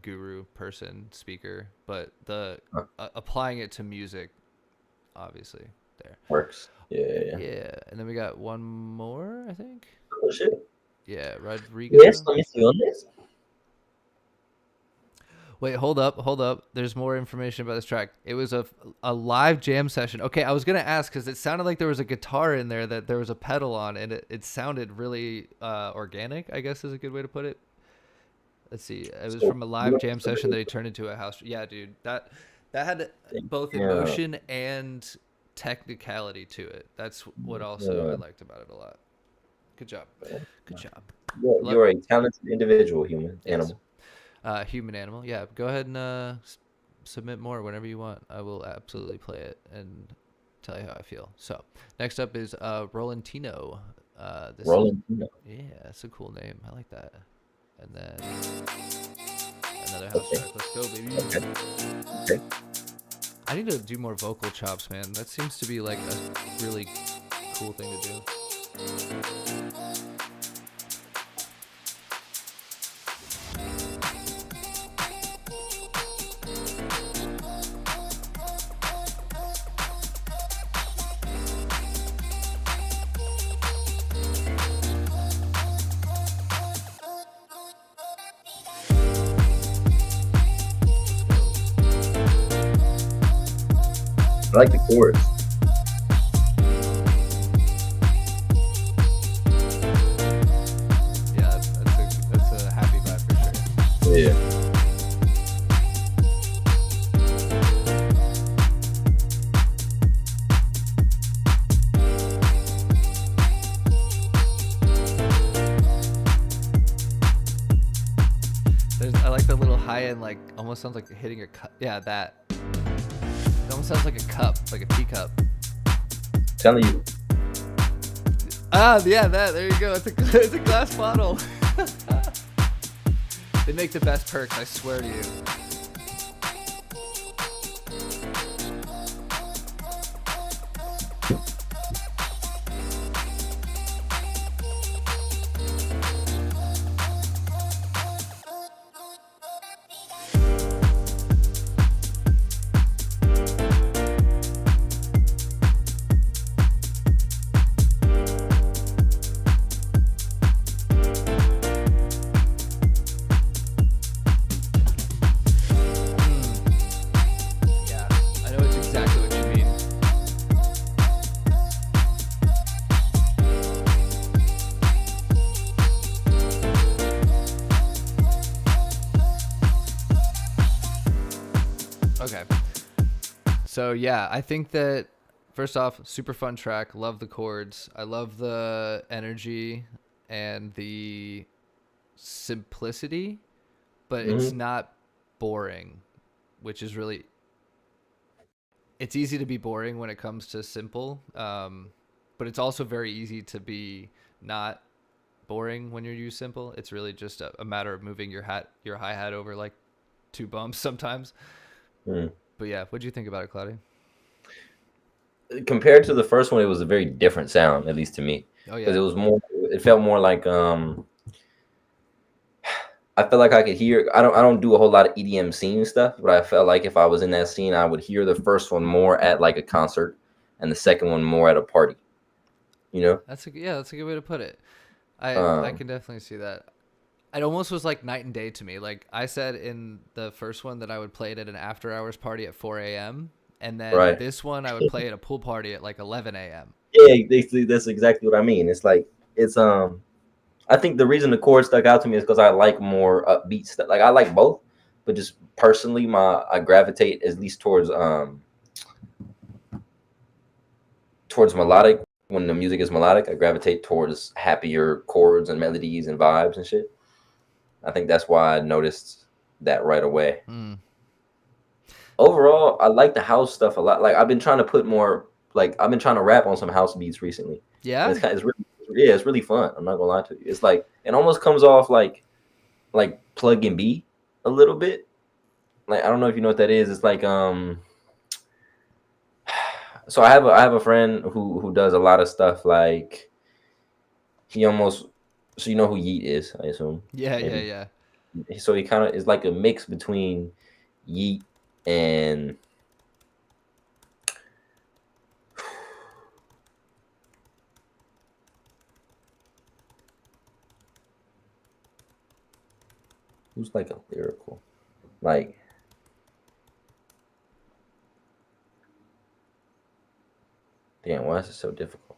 guru person speaker, but the applying it to music, obviously there Works. Yeah. Yeah, and then we got one more, I think. Oh shit. Yeah, Rodrigo. Yes, let me see on this. Wait, hold up. There's more information about this track. It was a live jam session. Okay, I was going to ask because it sounded like there was a guitar in there that there was a pedal on, and it sounded really organic, I guess is a good way to put it. Let's see. It was from a live jam session that he turned into a house. Yeah, dude. That had both emotion and technicality to it. That's what also I liked about it a lot. Good job. Good job. You're a talented individual, human animal. Human animal. Yeah, go ahead and submit more whenever you want. I will absolutely play it and tell you how I feel. So next up is Rolantino. Rolantino. Yeah, that's a cool name. I like that. And then another house track. Let's go, baby. Okay. I need to do more vocal chops, man. That seems to be like a really cool thing to do. I like the chorus. Yeah, that's a happy vibe for sure. Yeah. I like the little high end, like almost sounds like hitting a cup. Yeah, that. It almost sounds like a cup, like a teacup. Telling you. Ah, yeah, that. There you go. It's a glass bottle. They make the best perks, I swear to you. Yeah, I know it's exactly what you mean. Okay. So yeah, I think that first off, super fun track. Love the chords. I love the energy and the simplicity, but it's Hmm. not boring, which is really. It's easy to be boring when it comes to simple, but it's also very easy to be not boring when you use simple. It's really just a matter of moving your hi hat over like two bumps sometimes. Mm. But yeah, what do you think about it, Claudia? Compared to the first one, it was a very different sound, at least to me, Oh because yeah. it was more. It felt more like I felt like I could hear. I don't do a whole lot of EDM scene stuff, but I felt like if I was in that scene, I would hear the first one more at like a concert, and the second one more at a party. You know. That's a good way to put it. I Um, can definitely see that. It almost was like night and day to me. Like I said in the first one that I would play it at an after hours party at 4 a.m. And then right. this one I would play at a pool party at like 11 a.m. Yeah, that's exactly what I mean. It's like it's I think the reason the chord stuck out to me is because I like more upbeat stuff. Like I like both, but just personally, I gravitate at least towards melodic. When the music is melodic, I gravitate towards happier chords and melodies and vibes and shit. I think that's why I noticed that right away. Mm. Overall, I like the house stuff a lot. Like I've been trying to put more. Like I've been trying to rap on some house beats recently, and Yeah? it's really yeah, it's really fun. I'm not gonna lie to you. It's like it almost comes off like plug and B a little bit. Like I don't know if you know what that is. It's like so I have a friend who does a lot of stuff like he almost so you know who Yeet is, I assume. Yeah, yeah, Maybe. yeah. So he kind of is like a mix between Yeet and who's like a lyrical. Like damn, why is it so difficult?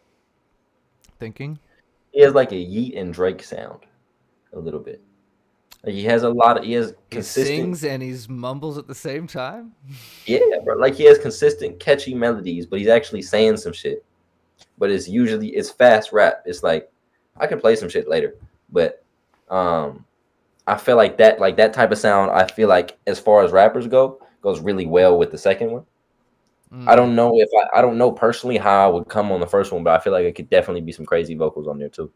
Thinking? He has like a Yeet and Drake sound a little bit. Like he has He consistent. sings and he's mumbles at the same time? Yeah, bro. Like he has consistent, catchy melodies, but he's actually saying some shit. But it's fast rap. It's like I could play some shit later, but um, I feel like that type of sound. I feel like as far as rappers go, goes really well with the second one. I Mm. don't know if I don't know personally how I would come on the first one, but I feel like it could definitely be some crazy vocals on there too.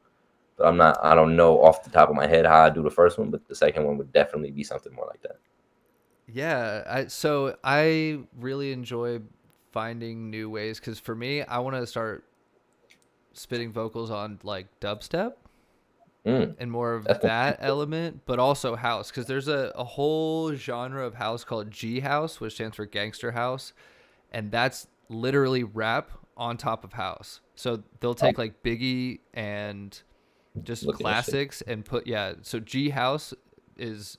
But I don't know off the top of my head how I do the first one, but the second one would definitely be something more like that. Yeah, so I really enjoy finding new ways because for me, I want to start spitting vocals on like dubstep Mm, and more of that's that element, but also house because there's a whole genre of house called G house, which stands for gangster house, and that's literally rap on top of house. So they'll I'm take like Biggie and just looking at shit. classics and put yeah. So G house is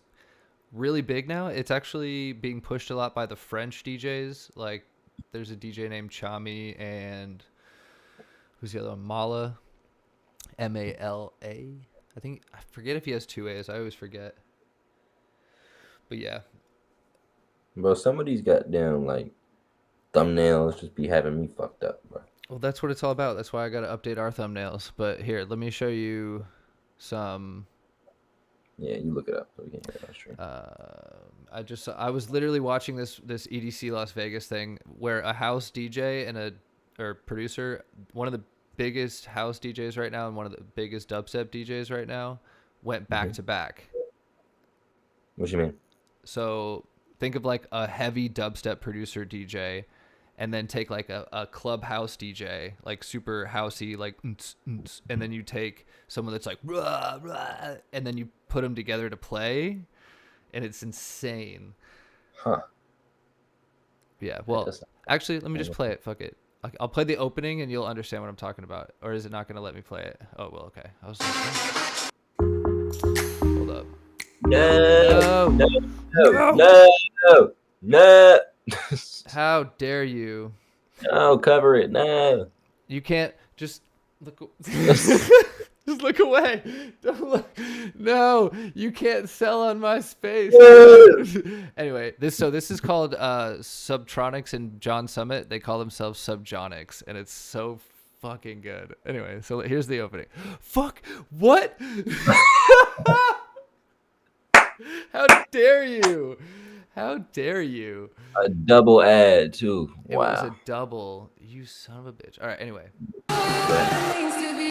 really big now. It's actually being pushed a lot by the French DJs. Like there's a DJ named Chami and who's the other one? Mala, Mala. I think I forget if he has two A's. I always forget. But yeah. Bro, some of these goddamn like thumbnails just be having me fucked up, bro. Well, that's what it's all about. That's why I got to update our thumbnails. But here, let me show you some Yeah, you look it up so we can hear it on stream. I was literally watching this EDC Las Vegas thing where a house DJ and or producer, one of the biggest house DJs right now and one of the biggest dubstep DJs right now, went back to back. What you mean? So think of like a heavy dubstep producer DJ, and then take like a clubhouse DJ, like super housey, like, and then you take someone that's like, rah, rah, and then you put them together to play, and it's insane. Huh. Yeah. Well, actually, let me just play it. Fuck it. I'll play the opening, and you'll understand what I'm talking about. Or is it not going to let me play it? Oh well, okay. I was like, hold up. No. How dare you? No, cover it. No. You can't just look. Just look away. Don't look. No, you can't sell on my space. Anyway, this is called Subtronics and John Summit. They call themselves Subjonics, and it's so fucking good. Anyway, so here's the opening. Fuck. What? How dare you? How dare you? A double ad too. It Wow. was a double. You son of a bitch. All right. Anyway. Here we go.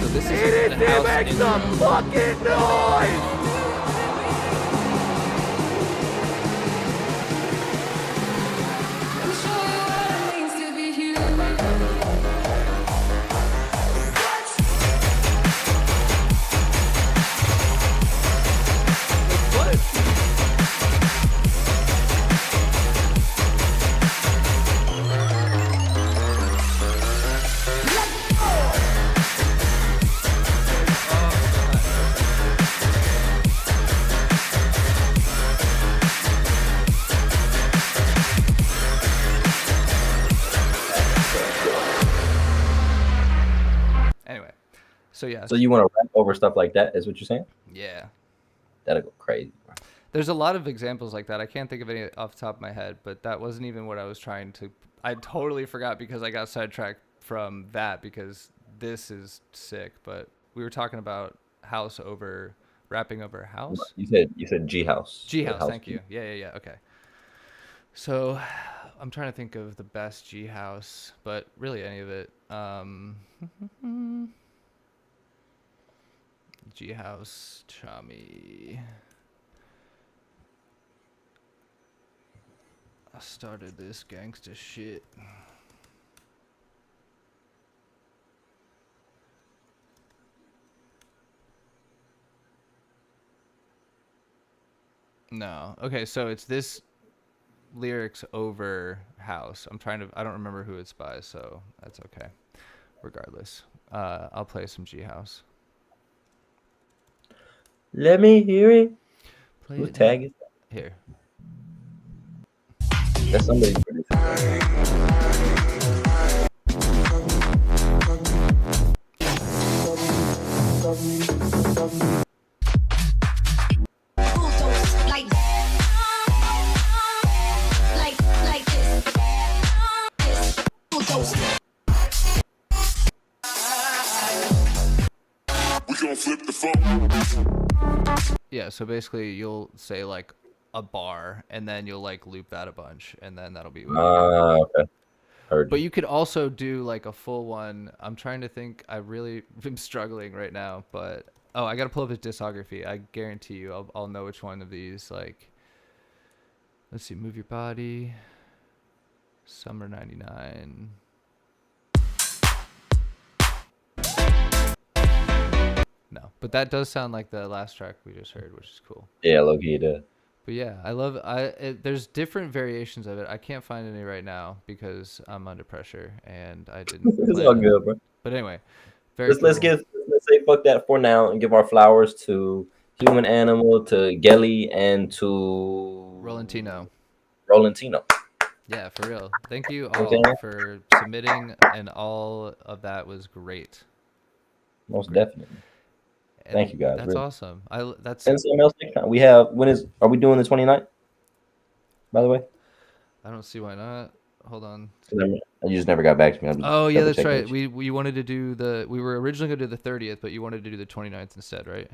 So this is the house. Make some fucking noise! Anyway, so yeah. So you want to rap over stuff like that? Is what you're saying? Yeah. That'll go crazy. There's a lot of examples like that. I can't think of any off the top of my head, but that wasn't even what I was trying to. I totally forgot because I got sidetracked from that because this is sick. But we were talking about house over rapping over house. You said G house. G house. Thank you. Yeah. Okay. So I'm trying to think of the best G house, but really any of it. G house, Chami. I started this gangsta shit. No. Okay, so it's this lyrics over house. I don't remember who it's by, so that's okay. Regardless. I'll play some G house. Let me hear it. Play Who's it tagging? here. That's somebody's producer. Yeah, so basically you'll say like a bar and then you'll like loop that a bunch and then that'll be what Okay. Heard But you. you could also do like a full one. I'm trying to think. I really am struggling right now, but I gotta pull up his discography. I guarantee you, I'll know which one of these. Like, let's see, Move Your Body, Summer '99. No, but that does sound like the last track we just heard, which is cool. Yeah, low-key it does. But yeah, I love there's different variations of it. I can't find any right now because I'm under pressure and I didn't. It's all good, bro. But anyway, Let's cool. say fuck that for now and give our flowers to Human Animal, to Gelly, and to Rolantino. Yeah, for real. Thank you Okay. all for submitting, and all of that was great. Most definitely. And thank you guys. That's really awesome. That's and something else next time. Are we doing the 29th? By the way, I don't see why not. Hold on. You just never got back to me. I'm just Oh yeah, that's double-checking right. with you. We wanted to do we were originally gonna do the 30th, but you wanted to do the 29th instead, right?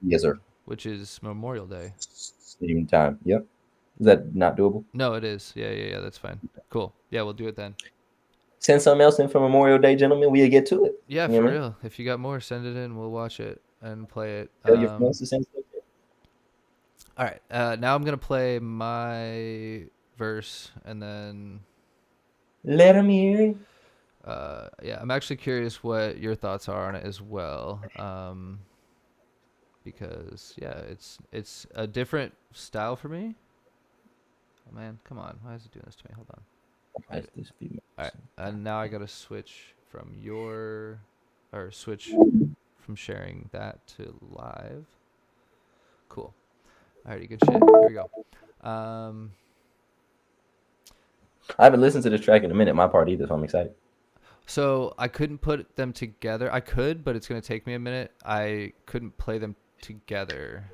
Yes, sir. Which is Memorial Day. Same time. Yep. Is that not doable? No, it is. Yeah. That's fine. Cool. Yeah, we'll do it then. Send something else in for Memorial Day, gentlemen. We'll get to it. Yeah, You know for what I mean? real. If you got more, send it in. We'll watch it and play it. Tell your friends to send stuff in. All right. Now I'm gonna play my verse, and then Let them hear it. yeah, I'm actually curious what your thoughts are on it as well. Because yeah, it's a different style for me. Oh man, come on! Why is it doing this to me? Hold on. Why is this female? All right, and now I gotta switch from switch from sharing that to live. Cool. Alrighty, good shit. Here we go. I haven't listened to this track in a minute, my part either, so I'm excited. So I couldn't put them together. I could, but it's gonna take me a minute. I couldn't play them together.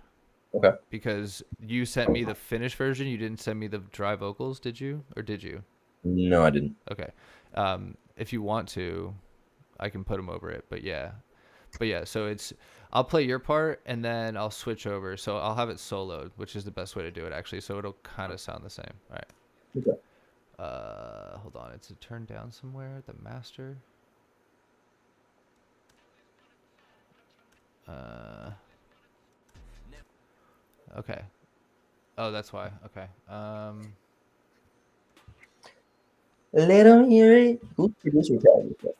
Okay. Because you sent me the finished version. You didn't send me the dry vocals, did you? Or did you? No, I didn't. Okay. If you want to, I can put them over it. But yeah. So I'll play your part and then I'll switch over. So I'll have it soloed, which is the best way to do it actually. So it'll kind of sound the same. All right. Okay. Hold on. It's turned down somewhere. The master. Okay. Oh, that's why. Okay. Let them hear it. Who's producer tag is that?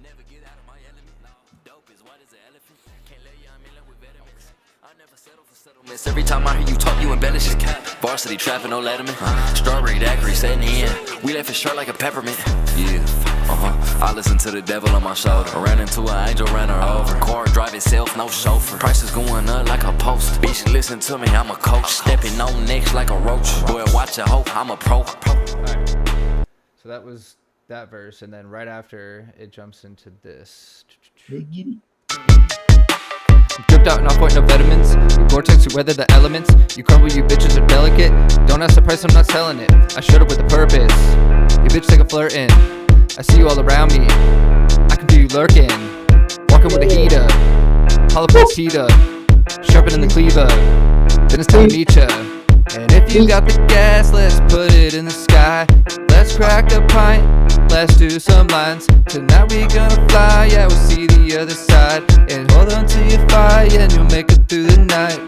Never get out of my element. Dope is white as an elephant. Can't let you I'm in love with Weatherman. I never settle for settlements. Every time I hear you talk, you embellish it. Varsity trapping, no Letterman. Strawberry daiquiri setting in. We left it short like a peppermint. Yeah. I listen to the devil on my shoulder. I ran into an angel, ran her over. Car drive itself, no chauffeur. Prices going up like a post. Bitch, listen to me, I'm a coach. Stepping on necks like a roach. Boy, watch your hope, I'm a pro. So that was that verse, and then right after it jumps into this. Hey, get it. Dripped out and off point, no vitamins. Vortex to weather the elements. You crumble, you bitches are delicate. Don't ask the price, I'm not selling it. I showed up with a purpose. You bitch take a flirtin'. I see you all around me. I can feel you lurking. Walking with a heater. Hollow points heater. Sharpening the cleaver. Then it's time to meet ya. And if you got the gas, let's put it in the sky. Let's crack a pint. Let's do some lines. Tonight we gonna fly. Yeah, we'll see the other side. And hold on to your fire and you'll make it through the night.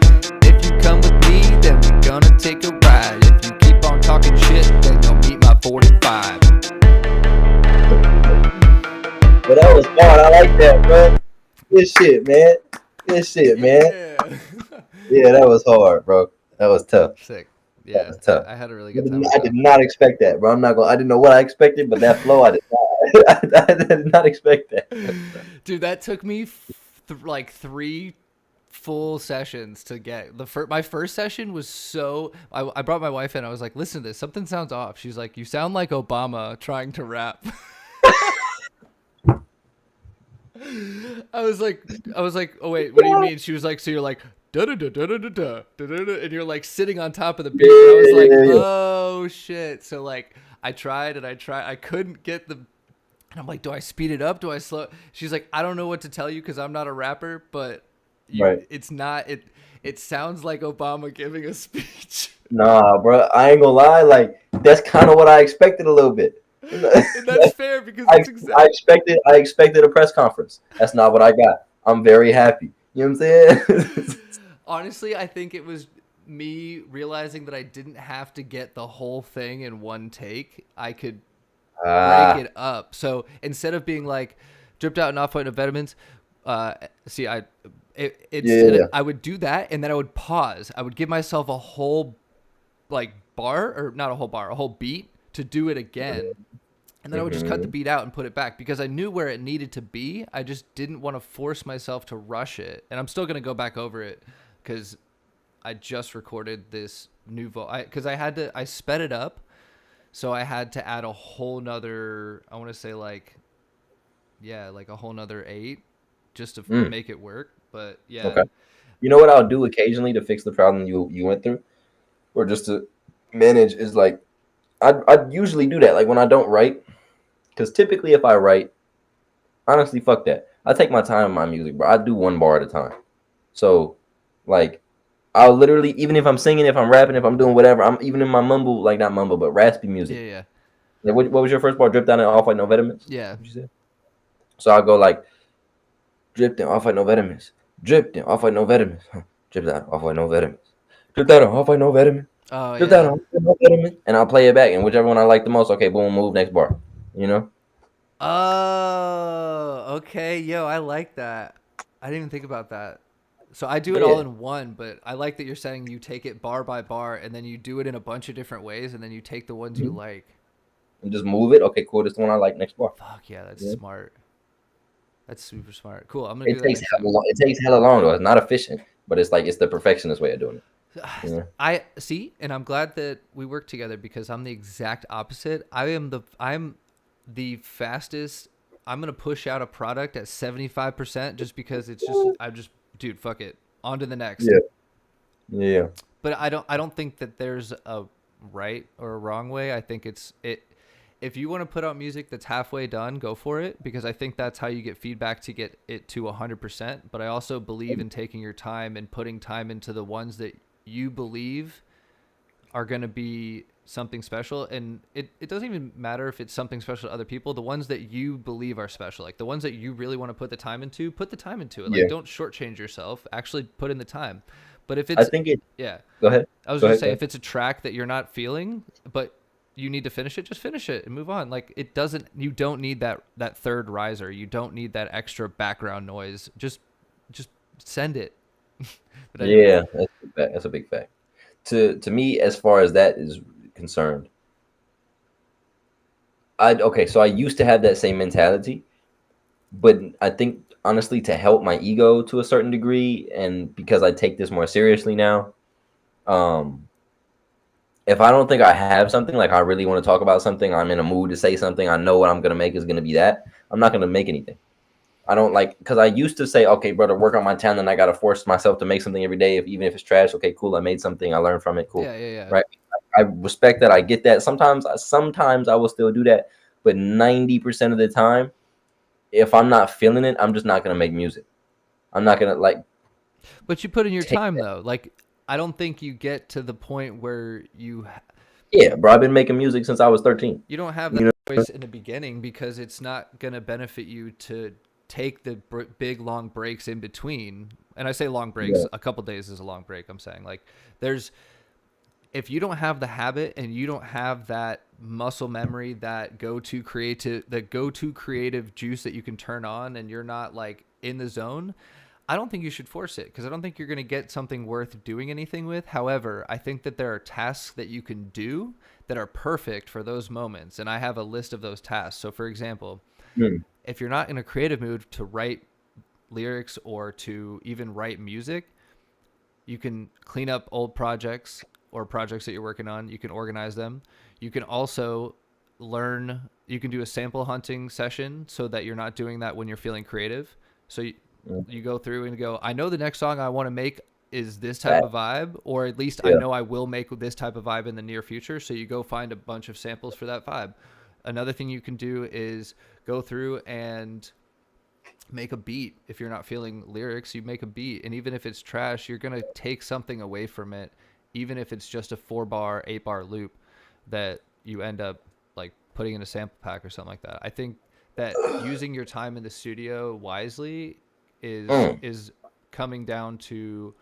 If you come with me, then we're gonna take a ride. If you keep on talking shit, then you'll meet my 45. But that was hard. I like that, bro. Good shit, man. Good shit, man. Yeah, that was hard, bro. That was tough. Sick. That Yeah, was tough. I had a really good time. I did not expect that, bro. I'm not gonna. I didn't know what I expected, but that flow, I did not. I did not expect that. Dude, that took me like 3 full sessions to get my first session was so I brought my wife in. I was like, listen to this, something sounds off. She's like, you sound like Obama trying to rap. I was like, oh wait, what do you mean? She was like, so you're like da da da da da da da da, and you're like sitting on top of the beat. And I was like, oh shit. So like I tried, I couldn't get the. And I'm like, do I speed it up? Do I slow? She's like, I don't know what to tell you because I'm not a rapper, but Right. it's not. It sounds like Obama giving a speech. Nah, bro. I ain't gonna lie. Like that's kind of what I expected a little bit. And that's fair because I it's exactly. I expected a press conference. That's not what I got. I'm very happy. You know what I'm saying? Honestly, I think it was me realizing that I didn't have to get the whole thing in one take. I could break it up. So instead of being like dripped out and off point of vitamins, see, I would do that and then I would pause. I would give myself a whole like bar, or not a whole bar, a whole beat to do it again. And then I would just cut the beat out and put it back because I knew where it needed to be. I just didn't want to force myself to rush it. And I'm still going to go back over it because I just recorded this new because I sped it up. So I had to add a whole nother, I want to say like a whole nother 8 just to make it work. But yeah. Okay. You know what I'll do occasionally to fix the problem you went through? Or just to manage is like I usually do that. Like when I don't write, because typically if I write, honestly, fuck that. I take my time in my music, bro. I do one bar at a time. So, like, I'll literally, even if I'm singing, if I'm rapping, if I'm doing whatever, I'm even in my mumble, like not mumble, but raspy music. Yeah, Like, what was your first bar? Drip down and off like no vitamins. yeah. What you said? So I'll go like, drip down off like no vitamins. Drip down off like no vitamins. Drip down off like no vitamins. Drip down off like no vitamins. Oh Drip down yeah. off like no vitamins. And I'll play it back, and whichever one I like the most, okay, boom, move next bar. You know? Oh, okay. Yo, I like that. I didn't even think about that. So I do it But all yeah, in one, but I like that you're saying you take it bar by bar and then you do it in a bunch of different ways and then you take the ones you mhm. like. And just move it. Okay, cool. This is the one I like next bar. Fuck yeah, that's Yeah. smart. That's super smart. Cool. I'm gonna It do that takes next hella time. long. It takes hella long though. It's not efficient, but it's like it's the perfectionist way of doing it. You know? I see, and I'm glad that we work together because I'm the exact opposite. I'm the fastest. I'm gonna push out a product at 75% just because I'm just dude, fuck it. On to the next. Yeah. Yeah. But I don't think that there's a right or a wrong way. I think if you want to put out music that's halfway done, go for it because I think that's how you get feedback to get it to 100%. But I also believe in taking your time and putting time into the ones that you believe are going to be something special. And it doesn't even matter if it's something special to other people. The ones that you believe are special, like the ones that you really want to put the time into it. Yeah. Like don't shortchange yourself. Actually put in the time. But if I it's, think it. yeah, Go ahead. I was Go gonna ahead. say Go if ahead. it's a track that you're not feeling, but you need to finish it, just finish it and move on. Like it doesn't. You don't need that third riser. You don't need that extra background noise. Just send it. But anyway, Yeah, that's a big fact. That's a big fact. To me, as far as that is concerned, so I used to have that same mentality, but I think honestly to help my ego to a certain degree, and because I take this more seriously now, um, if I don't think I have something, like I really want to talk about something, I'm in a mood to say something, I know what I'm gonna make is gonna be that, I'm not gonna make anything. I don't like because I used to say, okay, brother, work on my talent. I gotta force myself to make something every day. If even if it's trash, okay, cool. I made something. I learned from it. Cool, yeah. right? I respect that. I get that. Sometimes I will still do that, but 90% of the time, if I'm not feeling it, I'm just not gonna make music. I'm not gonna like But you put in your take time that. though. Like I don't think you get to the point where Yeah, bro. I've been making music since I was 13. you don't have that You know? choice in the beginning because it's not gonna benefit you to take the big long breaks in between. And I say long breaks, Yeah. a couple days is a long break. I'm saying like there's if you don't have the habit and you don't have that muscle memory, that go-to creative juice that you can turn on and you're not like in the zone, I don't think you should force it because I don't think you're going to get something worth doing anything with. However, I think that there are tasks that you can do that are perfect for those moments. And I have a list of those tasks. So for example, Mm, if you're not in a creative mood to write lyrics or to even write music, you can clean up old projects or projects that you're working on. You can organize them. You can also you can do a sample hunting session so that you're not doing that when you're feeling creative. So mm. you go through and go, I know the next song I want to make is this type Fact. of vibe, or at least I Yeah. know I will make this type of vibe in the near future. So you go find a bunch of samples for that vibe. Another thing you can do is go through and make a beat. If you're not feeling lyrics, you make a beat. And even if it's trash, you're going to take something away from it, even if it's just a 4-bar, 8-bar loop that you end up like putting in a sample pack or something like that. I think that using your time in the studio wisely Mm, is coming down to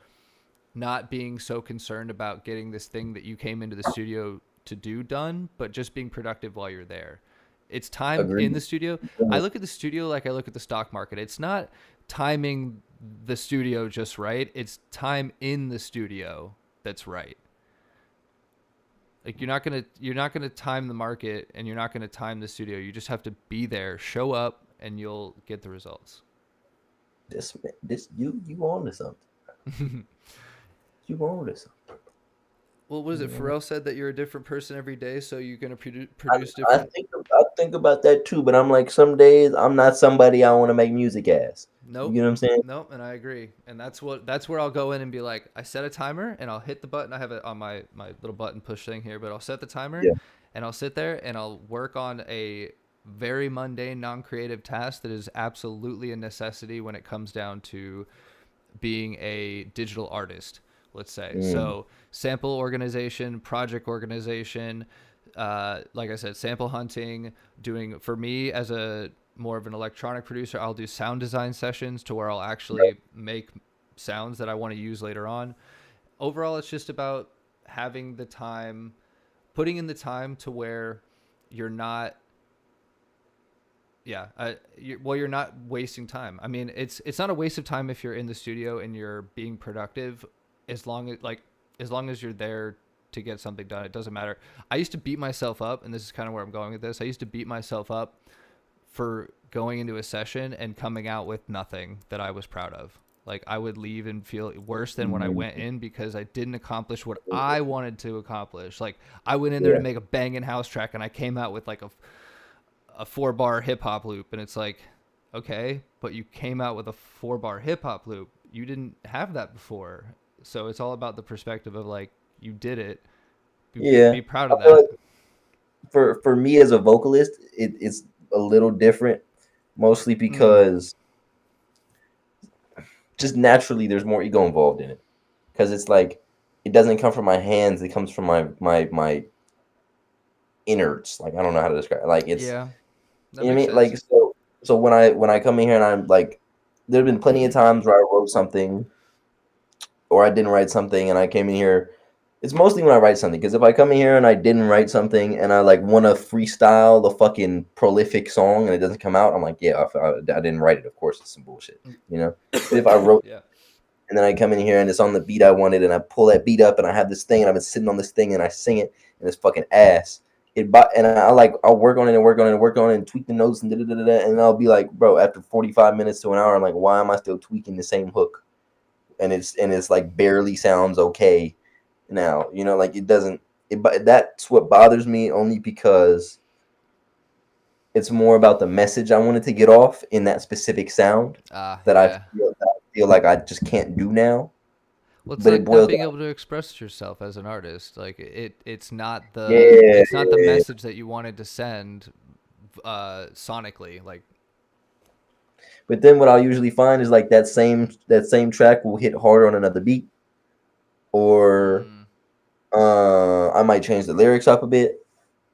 not being so concerned about getting this thing that you came into the studio to do done, but just being productive while you're there. It's time in agreed. the studio. I look at the studio like I look at the stock market. It's not timing the studio just right. It's time in the studio that's right. Like you're not gonna time the market and you're not gonna time the studio. You just have to be there, show up, and you'll get the results. This you on to something. You on to something. Well, what is it? Pharrell said that you're a different person every day, so you're gonna I, produce different. I think about that too, but I'm like some days I'm not somebody I want to make music as. Nope. You know what I'm saying? Nope, and I agree. And that's where I'll go in and be like, I set a timer and I'll hit the button. I have it on my little button push thing here, but I'll set the timer Yeah. and I'll sit there and I'll work on a very mundane, non-creative task that is absolutely a necessity when it comes down to being a digital artist, let's say. So sample organization, project organization, like I said, sample hunting, doing, for me as a more of an electronic producer, I'll do sound design sessions to where I'll actually make sounds that I want to use later on. Overall, it's just about having the time, putting in the time to where you're not, you're not wasting time. I mean, it's not a waste of time if you're in the studio and you're being productive, as long as you're there to get something done. It doesn't matter. I used to beat myself up, and this is kind of where I'm going with this. I used to beat myself up for going into a session and coming out with nothing that I was proud of. Like, I would leave and feel worse than when I went in because I didn't accomplish what I wanted to accomplish. Like, I went in there to make a banging house track and I came out with like a 4-bar hip hop loop, and it's like, okay, but you came out with a 4-bar hip hop loop. You didn't have that before. So it's all about the perspective of like, you did it. Be proud of that. Like for me as a vocalist, it's a little different, mostly because just naturally there's more ego involved in it. Because it's like, it doesn't come from my hands, it comes from my innards. Like, I don't know how to describe it. Like, it's, Yeah. you know what I mean? Like, so when I come in here and I'm like, there have been plenty of times where I wrote something or I didn't write something and I came in here. It's mostly when I write something, because if I come in here and I didn't write something and I like want to freestyle the fucking prolific song and it doesn't come out, I'm like, yeah, I didn't write it. Of course, it's some bullshit, you know. But if I wrote, and then I come in here and it's on the beat I wanted, and I pull that beat up and I have this thing and I've been sitting on this thing and I sing it and it's fucking ass. And I'll work on it and work on it and work on it and tweak the notes and and I'll be like, bro, after 45 minutes to an hour, I'm like, why am I still tweaking the same hook? And it's like barely sounds okay now, you know, like it doesn't. That's what bothers me, only because it's more about the message I wanted to get off in that specific sound that I feel like I just can't do now. Well, it's But like it not boils being down. able to express yourself as an artist. Like, it's not the Yeah. message that you wanted to send sonically. Like, But then what I'll usually find is like that same track will hit harder on another beat, or I might change the lyrics up a bit,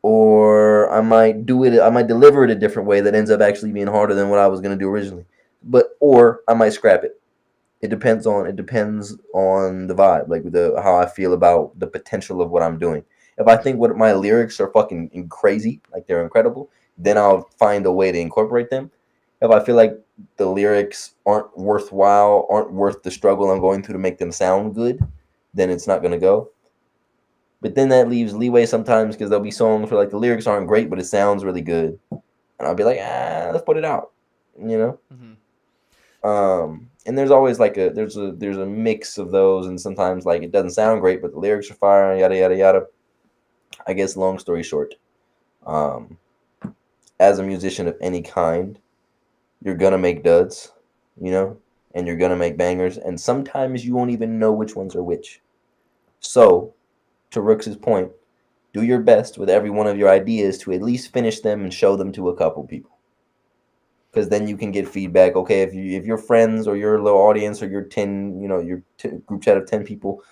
or I might deliver it a different way that ends up actually being harder than what I was gonna do originally. Or I might scrap it. It depends on the vibe, like how I feel about the potential of what I'm doing. If I think what my lyrics are fucking crazy, like they're incredible, then I'll find a way to incorporate them. If I feel like the lyrics aren't worthwhile, aren't worth the struggle I'm going through to make them sound good, then it's not gonna go. But then that leaves leeway sometimes, because there'll be songs where like the lyrics aren't great, but it sounds really good, and I'll be like, let's put it out, you know. And there's always like there's a mix of those, and sometimes like it doesn't sound great, but the lyrics are fire, and yada yada yada. I guess long story short, as a musician of any kind, you're gonna make duds, you know, and you're gonna make bangers, and sometimes you won't even know which ones are which. So, to Rooks's point, do your best with every one of your ideas to at least finish them and show them to a couple people, because then you can get feedback. Okay, if your friends or your little audience or your 10, your group chat of 10 people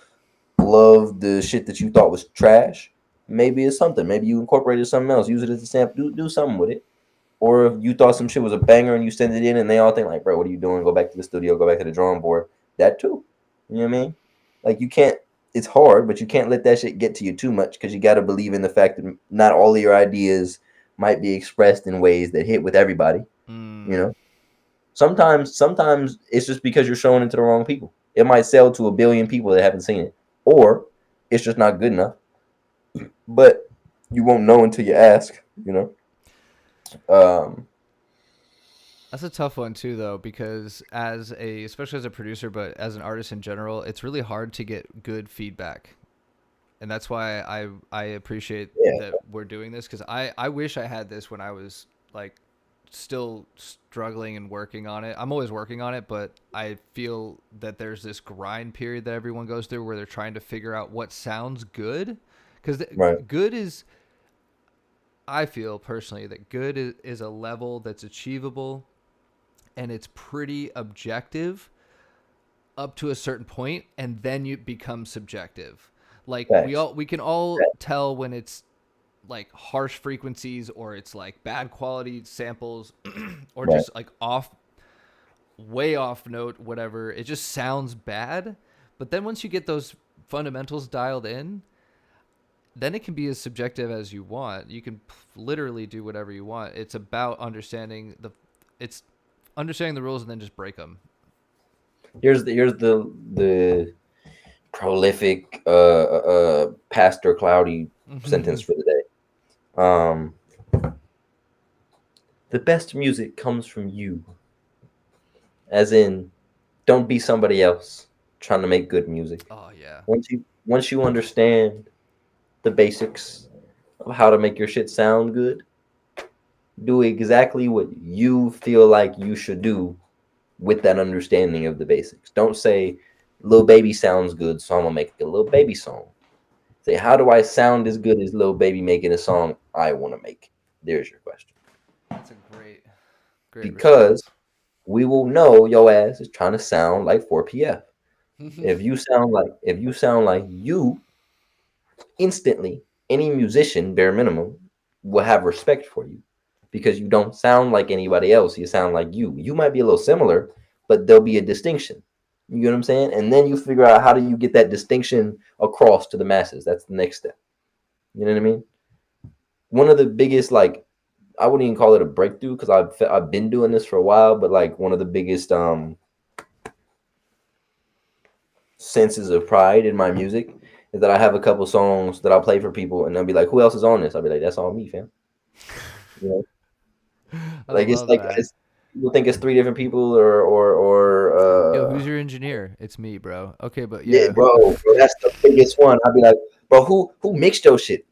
love the shit that you thought was trash, maybe it's something. Maybe you incorporated something else, use it as a sample, do something with it. Or if you thought some shit was a banger and you send it in and they all think like, bro, what are you doing? Go back to the studio, go back to the drawing board. That too. You know what I mean? Like, you can't, it's hard, but you can't let that shit get to you too much, because you got to believe in the fact that not all of your ideas might be expressed in ways that hit with everybody. You know, sometimes it's just because you're showing it to the wrong people. It might sell to 1 billion people that haven't seen it, or it's just not good enough. But you won't know until you ask, you know. That's a tough one too, though, because especially as a producer, but as an artist in general, it's really hard to get good feedback. And that's why I appreciate that we're doing this, because I wish I had this when I was like still struggling and working on it. I'm always working on it, but I feel that there's this grind period that everyone goes through where they're trying to figure out what sounds good. Because Right. good is, I feel personally that good is a level that's achievable and it's pretty objective up to a certain point, and then you become subjective. Like Facts. we can all tell when it's like harsh frequencies or it's like bad quality samples or Right. just like off, way off note, whatever. It just sounds bad. But then once you get those fundamentals dialed in, then it can be as subjective as you want. You can literally do whatever you want. It's about it's understanding the rules and then just break them. Here's the prolific Pastor Cloudy sentence for the day. The best music comes from you. As in, don't be somebody else trying to make good music. Oh yeah. Once you understand the basics of how to make your shit sound good, do exactly what you feel like you should do with that understanding of the basics. Don't say Lil Baby sounds good, so I'm gonna make a Lil Baby song. Say, how do I sound as good as Lil Baby making a song I want to make? There's your question. That's a great Because response. we will know your ass is trying to sound like 4PF. If you sound like you, instantly any musician, bare minimum, will have respect for you because you don't sound like anybody else. You sound like you. You might be a little similar, but there'll be a distinction. You get what I'm saying? And then you figure out how do you get that distinction across to the masses. That's the next step. You know what I mean? One of the biggest, like, I wouldn't even call it a breakthrough because I've been doing this for a while, but like one of the biggest senses of pride in my music is that I have a couple songs that I'll play for people and they'll be like, "Who else is on this?" I'll be like, "That's all me, fam." You know? I Like it's love like that. people think it's three different people Yo, who's your engineer? It's me, bro. Okay, but yeah, yeah, bro, that's the biggest one. I'll be like, "Bro, who mixed your shit?"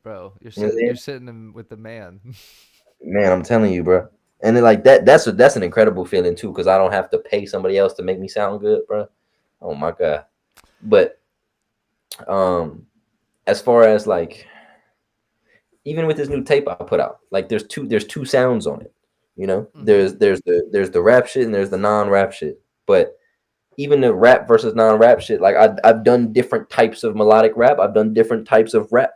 bro, You know what I'm you're saying? sitting with the man. Man, I'm telling you, bro. And then like that's an incredible feeling too because I don't have to pay somebody else to make me sound good, bro. Oh my god. But um as far as like even with this new tape I put out, like there's two sounds on it. You know, Mm-hmm. there's the rap shit and there's the non-rap shit. But even the rap versus non-rap shit, like I've done different types of melodic rap. I've done different types of rap.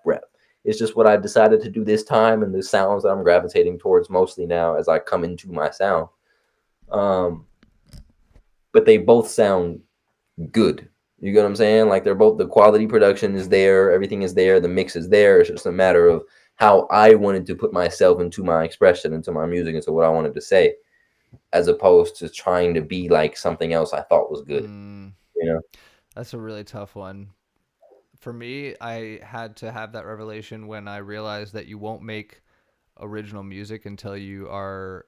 It's just what I decided to do this time and the sounds that I'm gravitating towards mostly now as I come into my sound. Um, but they both sound good. You get what I'm saying? Like they're both the quality production is there, everything is there, the mix is there. It's just a matter of how I wanted to put myself into my expression, into my music, into what I wanted to say, as opposed to trying to be like something else I thought was good. Mm, You know? that's a really tough one. For me, I had to have that revelation when I realized that you won't make original music until you are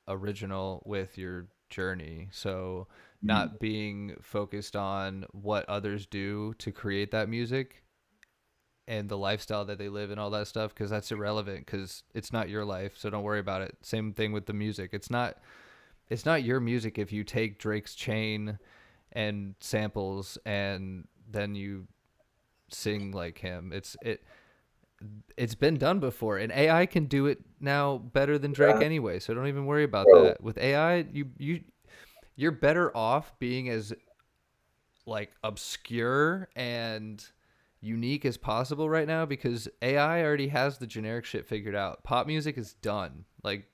original with your journey. So, not being focused on what others do to create that music and the lifestyle that they live and all that stuff, because that's irrelevant because it's not your life, so don't worry about it. Same thing with the music. It's not your music if you take Drake's chain and samples and then you sing like him. It's been done before, and AI can do it now better than Drake anyway, so don't even worry about Bro, that. With AI, you're better off being as like obscure and unique as possible right now because AI already has the generic shit figured out. Pop music is done. Like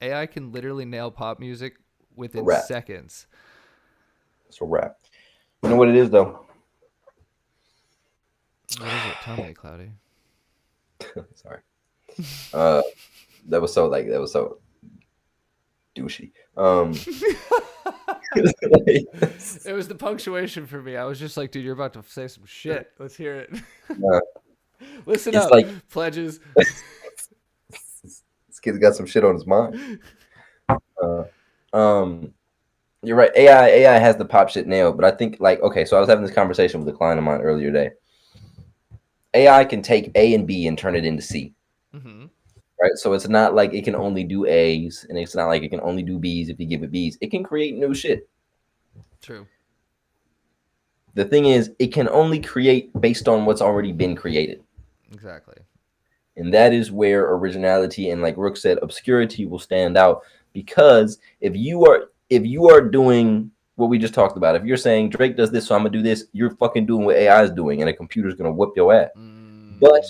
AI can literally nail pop music it's a within wrap. seconds. It's a wrap. You know what it is though? What is it? Tell me, Cloudy. Sorry. Uh that was so douchey. It was the punctuation for me. I was just like, dude, you're about to say some shit. Let's hear it. uh, Listen it's up, like pledges. this kid's got some shit on his mind. Uh, um, you're right. AI has the pop shit nailed, but I think like okay. So I was having this conversation with a client of mine earlier today. AI can take A and B and turn it into C, Mm-hmm. right? So it's not like it can only do A's, and it's not like it can only do B's if you give it B's. It can create new shit. True. The thing is, it can only create based on what's already been created. Exactly. And that is where originality and, like Rook said, obscurity will stand out. Because if you are doing what we just talked about, if you're saying Drake does this, so I'm gonna do this, you're fucking doing what AI is doing, and a computer's gonna whip your ass. But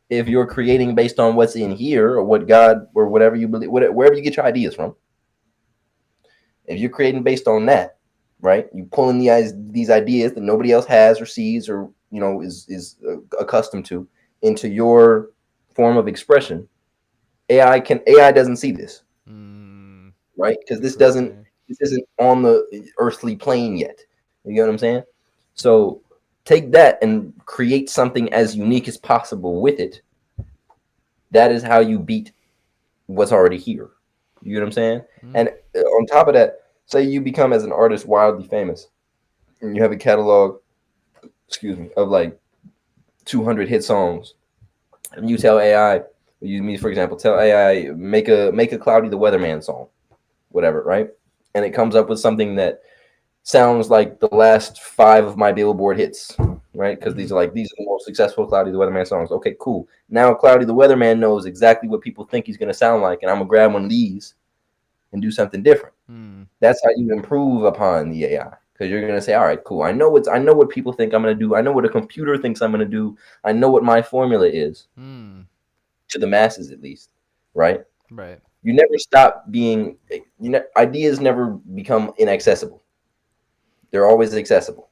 if you're creating based on what's in here, or what God, or whatever you believe, wherever you get your ideas from, if you're creating based on that, right? You pulling these ideas that nobody else has or sees, or is accustomed to, into your form of expression. AI doesn't see this, right? Because this isn't on the earthly plane yet. You get what I'm saying? So take that and create something as unique as possible with it. That is how you beat what's already here. You get what I'm saying? And on top of that, say you become as an artist wildly famous, and you have a catalog, of like 200 hit songs, and you tell AI, use me for example, tell AI make a Cloudy the Weatherman song, whatever, right? And it comes up with something that sounds like the last 5 of my Billboard hits, right? Because these are the most successful Cloudy the Weatherman songs. Okay, cool. Now Cloudy the Weatherman knows exactly what people think he's gonna sound like, and I'm gonna grab one of these and do something different. That's how you improve upon the AI, because you're gonna say, all right, cool. I know what people think I'm gonna do. I know what a computer thinks I'm gonna do. I know what my formula is, to the masses at least, right? Right. You never stop being. Ideas never become inaccessible. They're always accessible,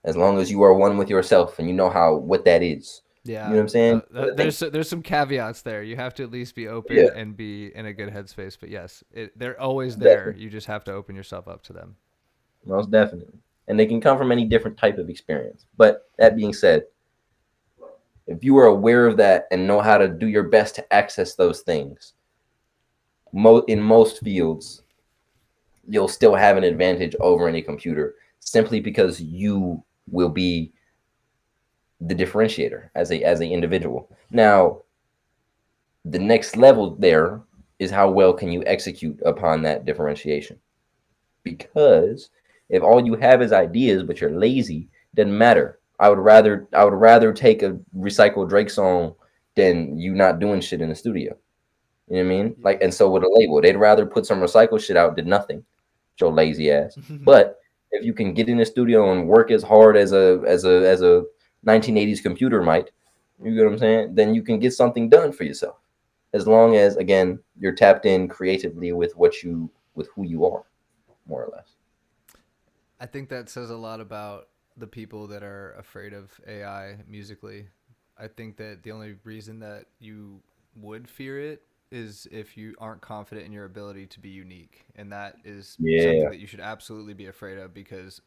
as long as you are one with yourself and you know what that is. Yeah. You know what I'm saying? There's some caveats there. You have to at least be open Yeah. and be in a good headspace. But yes, they're always there. Definitely. You just have to open yourself up to them. Most definitely. And they can come from any different type of experience. But that being said, if you are aware of that and know how to do your best to access those things, in most fields, you'll still have an advantage over any computer, simply because you will be the differentiator as a individual. Now, the next level there is how well can you execute upon that differentiation. Because if all you have is ideas but you're lazy, it doesn't matter. I would rather take a recycled Drake song than you not doing shit in the studio. You know what I mean? Like, and so with a label, they'd rather put some recycled shit out than nothing. Your lazy ass. But if you can get in the studio and work as hard as a 1980s computer might, you get what I'm saying? Then you can get something done for yourself. As long as, again, you're tapped in creatively with who you are, more or less. I think that says a lot about the people that are afraid of AI musically. I think that the only reason that you would fear it is if you aren't confident in your ability to be unique, and that is something that you should absolutely be afraid of, because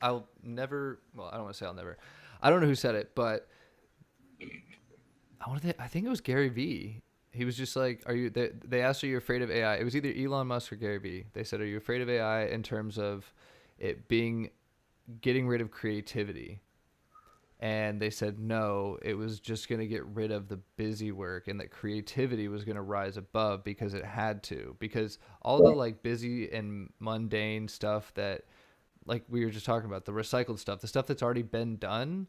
I'll never. Well, I don't want to say I'll never. I don't know who said it, but I think it was Gary Vee. He was just like, "Are you?" They asked, "Are you afraid of AI?" It was either Elon Musk or Gary Vee. They said, "Are you afraid of AI in terms of it getting rid of creativity?" And they said no, it was just going to get rid of the busy work, and that creativity was going to rise above because it had to. Because all the like busy and mundane stuff that, like we were just talking about, the recycled stuff, the stuff that's already been done,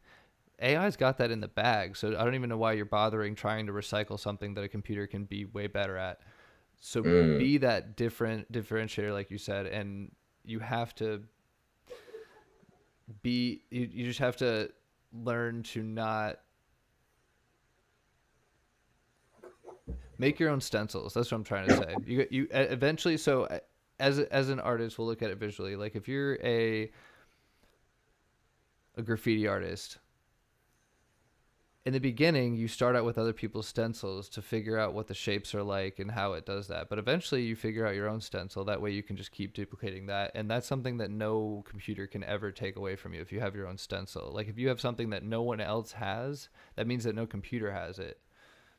AI's got that in the bag. So I don't even know why you're bothering trying to recycle something that a computer can be way better at. So be that differentiator, like you said, and you have to you just have to learn to not make your own stencils. That's what I'm trying to say. You eventually, so as an artist, we'll look at it visually. Like if you're a graffiti artist, in the beginning, you start out with other people's stencils to figure out what the shapes are like and how it does that. But eventually you figure out your own stencil. That way you can just keep duplicating that. And that's something that no computer can ever take away from you if you have your own stencil. Like if you have something that no one else has, that means that no computer has it.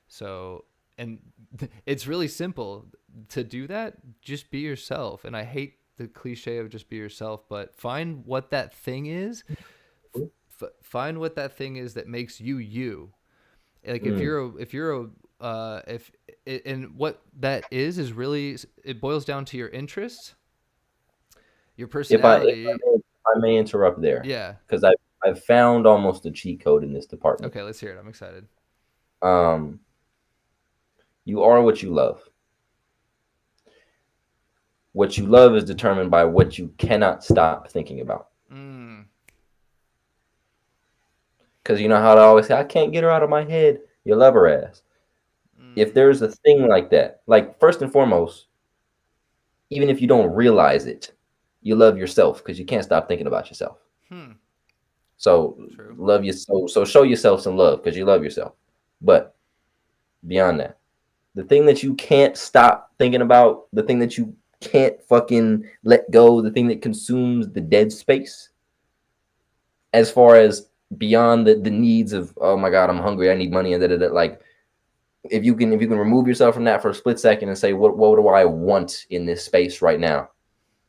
So, and it's really simple to do that. Just be yourself. And I hate the cliche of just be yourself, but find what that thing is. Find what that thing is that makes you you, Like Mm. if you're a if and what that is really, it boils down to your interests, your personality. If I may interrupt there, Yeah. because I've found almost a cheat code in this department. Okay, let's hear it. I'm excited. Um, you are what you love. What you love is determined by what you cannot stop thinking about. Mm. Because you know how I always say, I can't get her out of my head. You love her ass. If Mm. there's a thing like that, like first and foremost, even if you don't realize it, you love yourself because you can't stop thinking about yourself. Hmm. So True. love you so show yourself some love because you love yourself. But beyond that, the thing that you can't stop thinking about, the thing that you can't fucking let go, the thing that consumes the dead space, as far as beyond the needs of, oh my god, I'm hungry, I need money, and like if you can remove yourself from that for a split second and say, what do I want in this space right now?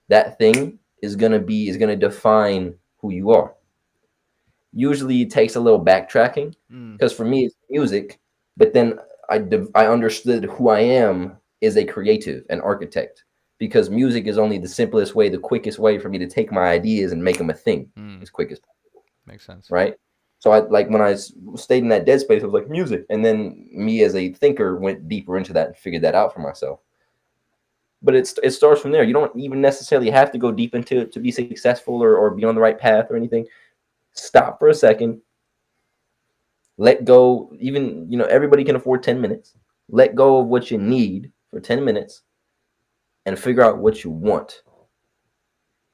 That thing is gonna define who you are. Usually it takes a little backtracking Mm. because for me it's music, but then I understood who I am as a creative, an architect, because music is only the simplest way, the quickest way for me to take my ideas and make them a thing Mm. as quick as, Makes sense. right? So I like when I stayed in that dead space, I was like music, and then me as a thinker went deeper into that and figured that out for myself. But it starts from there. You don't even necessarily have to go deep into it to be successful or be on the right path or anything. Stop for a second, let go. Even everybody can afford 10 minutes. Let go of what you need for 10 minutes and figure out what you want,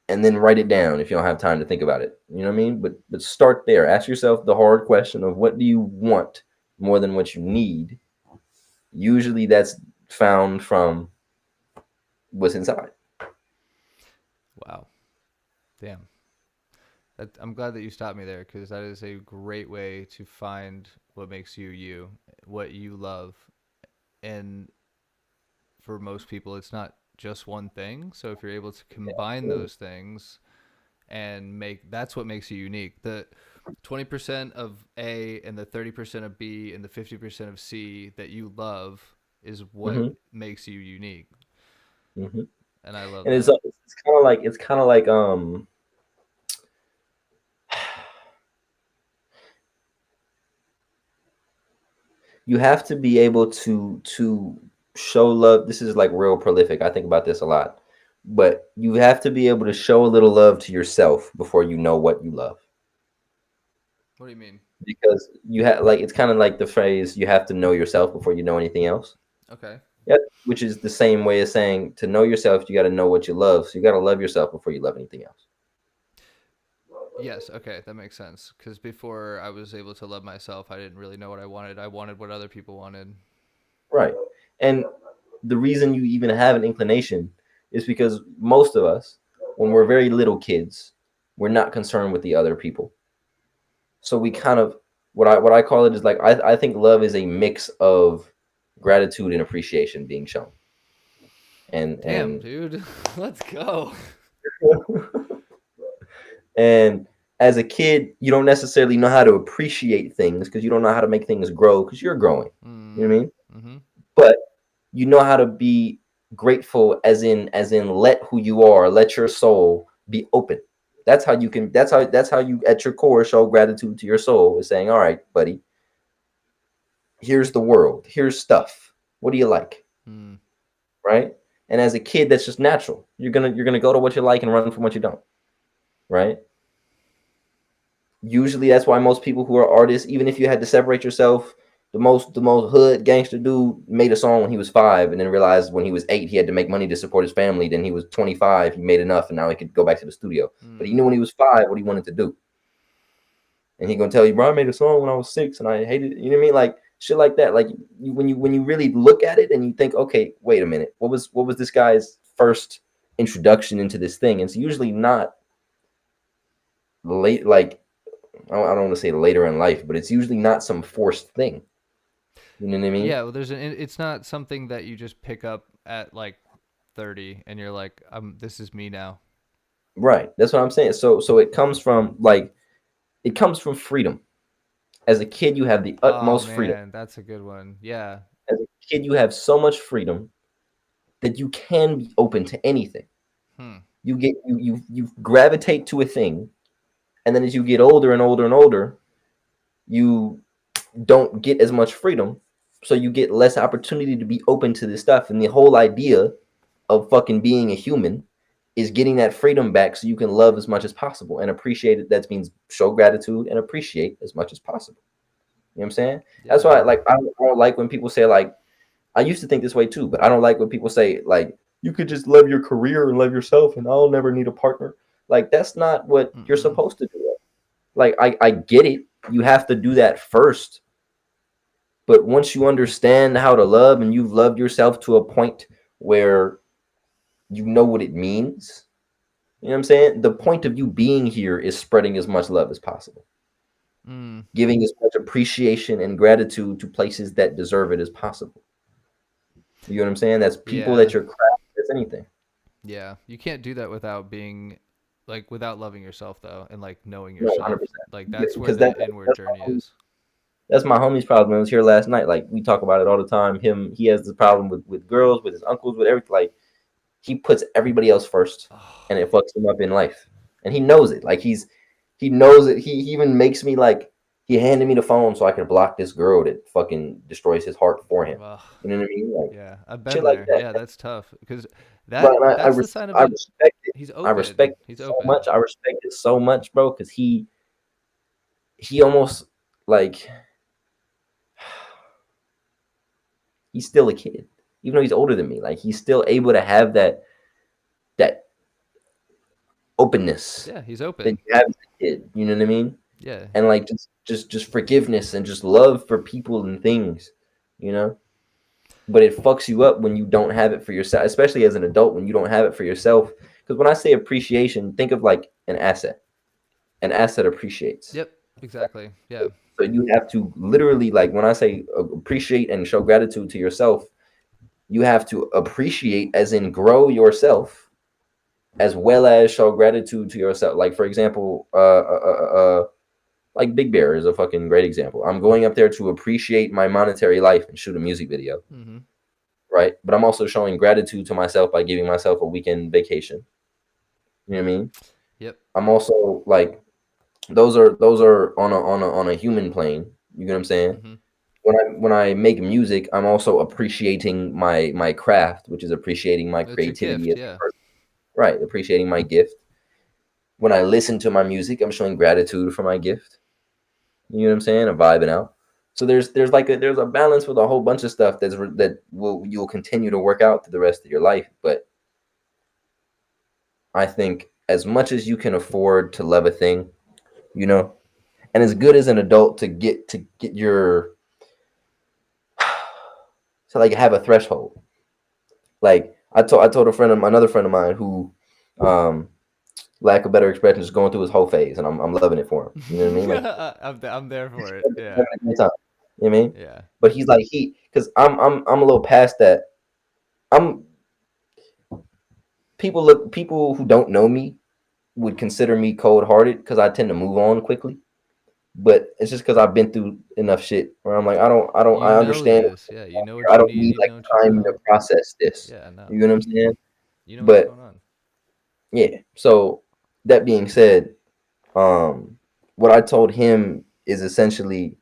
and then write it down if you don't have time to think about it. You know what I mean? But start there. Ask yourself the hard question of what do you want more than what you need. Usually that's found from what's inside. Wow. Damn. I'm glad that you stopped me there, because that is a great way to find what makes you you, what you love. And for most people, it's not just one thing. So if you're able to combine those things and that's what makes you unique. The 20% of A and the 30% of B and the 50% of C that you love is what Mm-hmm. makes you unique. Mm-hmm. And I love And that. it's kind of like you have to be able to show love. This is like real prolific. I think about this a lot. But you have to be able to show a little love to yourself before you know what you love. What do you mean? Because you have like it's kind of like the phrase you have to know yourself before you know anything else. Okay. Yep. Which is the same way as saying to know yourself, you got to know what you love. So you got to love yourself before you love anything else. Yes, okay, that makes sense. Because before I was able to love myself, I didn't really know what I wanted. I wanted what other people wanted. Right. And the reason you even have an inclination is because most of us, when we're very little kids, we're not concerned with the other people. So we kind of what I call it is like I think love is a mix of gratitude and appreciation being shown. Damn, And dude. Let's go. and as a kid, you don't necessarily know how to appreciate things because you don't know how to make things grow because you're growing. You know what I mean? Mm-hmm. But you know how to be grateful as in let who you are, let your soul be open. That's how you at your core show gratitude to your soul, is saying, all right, buddy, here's the world, here's stuff. What do you like? Mm. Right? And as a kid, that's just natural. You're gonna go to what you like and run from what you don't. Right? Usually that's why most people who are artists, even if you had to separate yourself, the most hood gangster dude made a song when he was 5 and then realized when he was 8 he had to make money to support his family. Then he was 25, he made enough and now he could go back to the studio. But he knew when he was 5 what he wanted to do. And he gonna tell you, bro, I made a song when I was 6 and I hated it. You know what I mean? Like shit like that. Like when you really look at it and you think, okay, wait a minute, what was this guy's first introduction into this thing? It's usually not late, like I don't want to say later in life, but it's usually not some forced thing. You know what I mean? Yeah, well, it's not something that you just pick up at like 30 and you're like, this is me now. Right. That's what I'm saying. So it comes from freedom. As a kid, you have the Oh utmost freedom. man, that's a good one. Yeah. As a kid, you have so much freedom that you can be open to anything. Hmm. You gravitate to a thing, and then as you get older and older and older, you don't get as much freedom, so you get less opportunity to be open to this stuff. And the whole idea of fucking being a human is getting that freedom back so you can love as much as possible and appreciate it. That means show gratitude and appreciate as much as possible. You know what I'm saying? Yeah, That's why man. I don't like when people say like, I used to think this way too, but I don't like when people say like, you could just love your career and love yourself and I'll never need a partner. Like that's not what you're Mm-mm. supposed to do. Like I get it. You have to do that first. But once you understand how to love and you've loved yourself to a point where you know what it means, you know what I'm saying? The point of you being here is spreading as much love as possible, Mm. giving as much appreciation and gratitude to places that deserve it as possible. You know what I'm saying? That's people, Yeah. that your craft, that's anything. Yeah. You can't do that without being like without loving yourself though and like knowing No, yourself. 100%. Like that's where Because the inward that's journey is. that's my homie's problem. I was here last night. Like we talk about it all the time. He has the problem with girls, with his uncles, with everything. Like he puts everybody else first, and it fucks him up in life. And he knows it. Like he knows it. He even makes me like he handed me the phone so I could block this girl that fucking destroys his heart for him. Ugh. You know what I mean? Like Yeah, I've shit been like there. that. Yeah, that's tough because But that's the sign of I a respect it. he's I open. respect it He's so open. much. I respect it so much, bro, because he almost like he's still a kid, even though he's older than me. Like he's still able to have that openness Yeah, he's that open. you have as a kid. You know what I mean? Yeah. And like just forgiveness and just love for people and things, you know. But it fucks you up when you don't have it for yourself, especially as an adult when you don't have it for yourself. Because when I say appreciation, think of like an asset. An asset appreciates. Yep. Exactly. Yeah. So you have to literally, like when I say appreciate and show gratitude to yourself, you have to appreciate as in grow yourself as well as show gratitude to yourself. Like for example, like Big Bear is a fucking great example. I'm going up there to appreciate my monetary life and shoot a music video, Mm-hmm. right? But I'm also showing gratitude to myself by giving myself a weekend vacation. You know what I mean? Yep. I'm also like those are on a human plane. You know what I'm saying? Mm-hmm. When I make music, I'm also appreciating my craft, which is appreciating my It's your creativity gift. as a Yeah. person. Right, appreciating my gift. When I listen to my music, I'm showing gratitude for my gift. You know what I'm saying? I'm vibing out. So there's a balance with a whole bunch of stuff you'll continue to work out through the rest of your life. But I think as much as you can afford to love a thing, you know, and as good as an adult to get your to like have a threshold. Like I told another friend of mine who, lack of better expression, is going through his whole phase, and I'm loving it for him. You know what I mean? Like I'm there for it. having Yeah. a good time. You know what I mean? Yeah. But he's like because I'm a little past that. I'm people who don't know me would consider me cold hearted because I tend to move on quickly. But it's just because I've been through enough shit where I'm like You I know understand. this. Yeah. You know what I you don't need. need You like know what you time to want. process this. Yeah. No. You know what I'm saying? You know what's But going on. yeah. So that being said, what I told him is essentially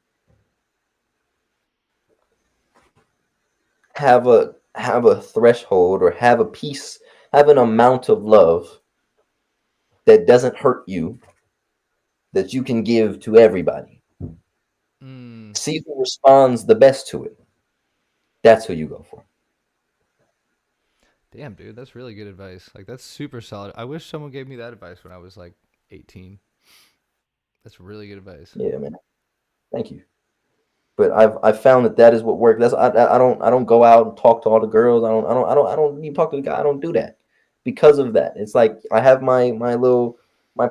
have a threshold or have an amount of love that doesn't hurt you that you can give to everybody. Mm. See who responds the best to it. That's who you go for. Damn, dude, that's really good advice. Like that's super solid. I wish someone gave me that advice when I was like 18. That's really good advice. Yeah, man. Thank you. But I've found that is what works. I don't go out and talk to all the girls. I don't even talk to the guy. I don't do that because of that. It's like I have my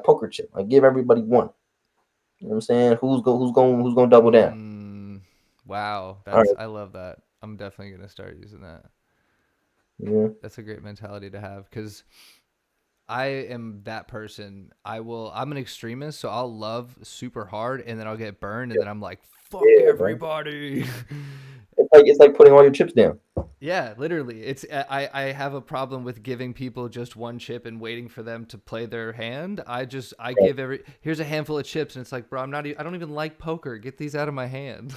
poker chip. I give everybody one. You know what I'm saying? Who's going to double down? Mm. Wow, All right. I love that. I'm definitely gonna start using that. Yeah. That's a great mentality to have because I am that person. I'm an extremist, so I'll love super hard and then I'll get burned and Yeah, then I'm like, fuck yeah, man. everybody. It's like putting all your chips down. Yeah, literally. It's I have a problem with giving people just one chip and waiting for them to play their hand. I Right. give here's a handful of chips and it's like, bro, I don't even like poker. Get these out of my hand.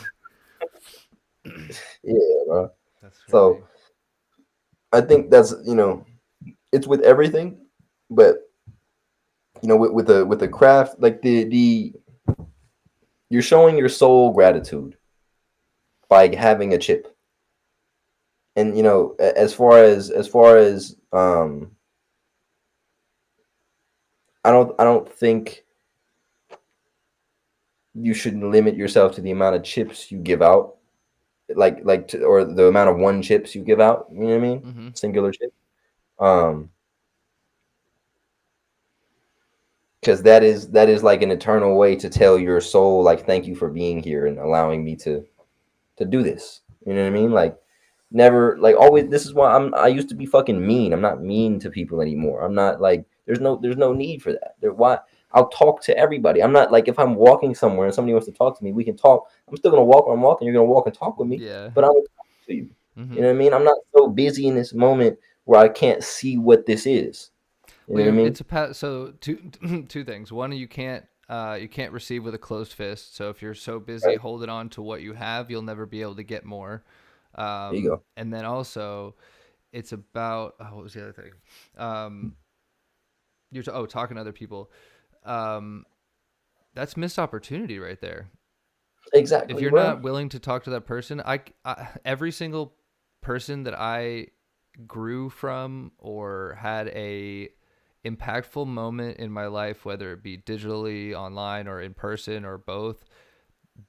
Yeah, bro. That's crazy. So I think that's it's with everything, but with the craft, like the you're showing your soul gratitude by having a chip. And as far as I don't think you should limit yourself to the amount of chips you give out, or the amount of one chips you give out. You know what I mean? Mhm. Singular chip. Um, because that is like an eternal way to tell your soul, like, thank you for being here and allowing me to do this. You know what I mean? Like, never, like, always. This is why I used to be fucking mean. I'm not mean to people anymore. I'm not like, there's no need for that. Why? I'll talk to everybody. I'm not like, if I'm walking somewhere and somebody wants to talk to me, we can talk. I'm still gonna walk when I'm walking. You're gonna walk and talk with me, Yeah. but I'm gonna talk to you. You Mhm. know what I mean? I'm not so busy in this moment where I can't see what this is. You Well, know what I mean? it's so two two things. One, you can't receive with a closed fist. So if you're so busy Right. holding on to what you have, you'll never be able to get more. There you go. And then also, it's about what was the other thing? Um, talking to other people. Um, that's missed opportunity right there. If Exactly, you're bro. not willing to talk to that person, every single person that I grew from or had a impactful moment in my life, whether it be digitally, online, or in person, or both,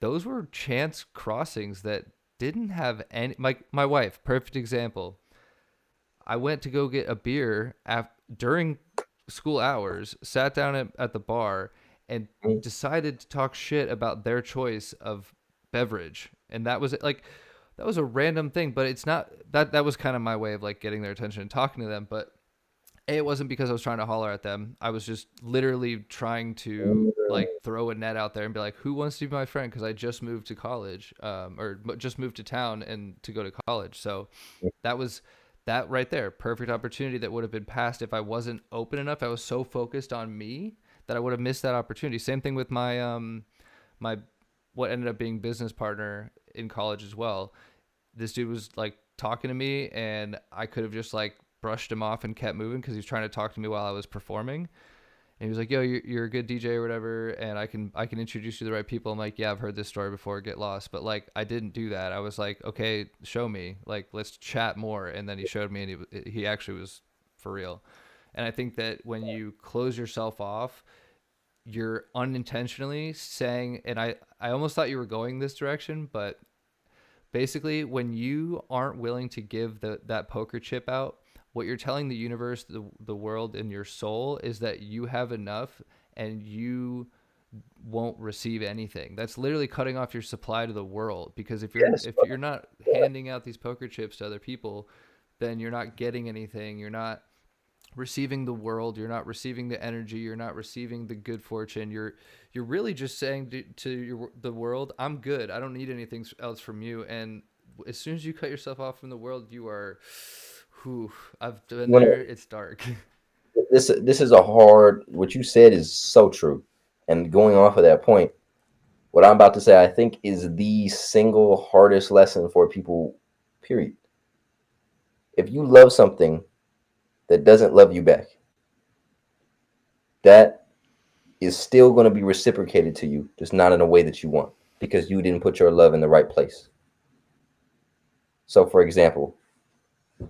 those were chance crossings that didn't have any. My wife, perfect example. I went to go get a beer during school hours, sat down at the bar, and Mm. decided to talk shit about their choice of beverage. And that was like, that was a random thing, but it's not that was kind of my way of like getting their attention and talking to them. But it wasn't because I was trying to holler at them. I was just literally trying to Mm. like throw a net out there and be like, who wants to be my friend? Because I just moved to college, just moved to town and to go to college. So that was that right there, perfect opportunity that would have been passed if I wasn't open enough. I was so focused on me that I would have missed that opportunity. Same thing with my what ended up being business partner in college as well. This dude was like talking to me and I could have just like brushed him off and kept moving because he was trying to talk to me while I was performing. And he was like, "Yo, you're a good DJ or whatever, and I can introduce you to the right people." I'm like, "Yeah, I've heard this story before. Get lost." But like, I didn't do that. I was like, "Okay, show me. Like, let's chat more." And then he showed me, and he actually was for real. And I think that when you close yourself off, you're unintentionally saying, and I almost thought you were going this direction, but basically, when you aren't willing to give that poker chip out, what you're telling the universe, the world, and your soul is that you have enough and you won't receive anything. That's literally cutting off your supply to the world, because Yes, if bro. you're not handing out these poker chips to other people, then you're not getting anything. You're not receiving the world, you're not receiving the energy, you're not receiving the good fortune. You're really just saying the world, I'm good, I don't need anything else from you. And as soon as you cut yourself off from the world, you are, whew, I've been You wanna, there, it's dark. this is a hard. What you said is so true, and going off of that point, what I'm about to say, I think, is the single hardest lesson for people. Period. If you love something that doesn't love you back, that is still going to be reciprocated to you, just not in a way that you want, because you didn't put your love in the right place. So, for example,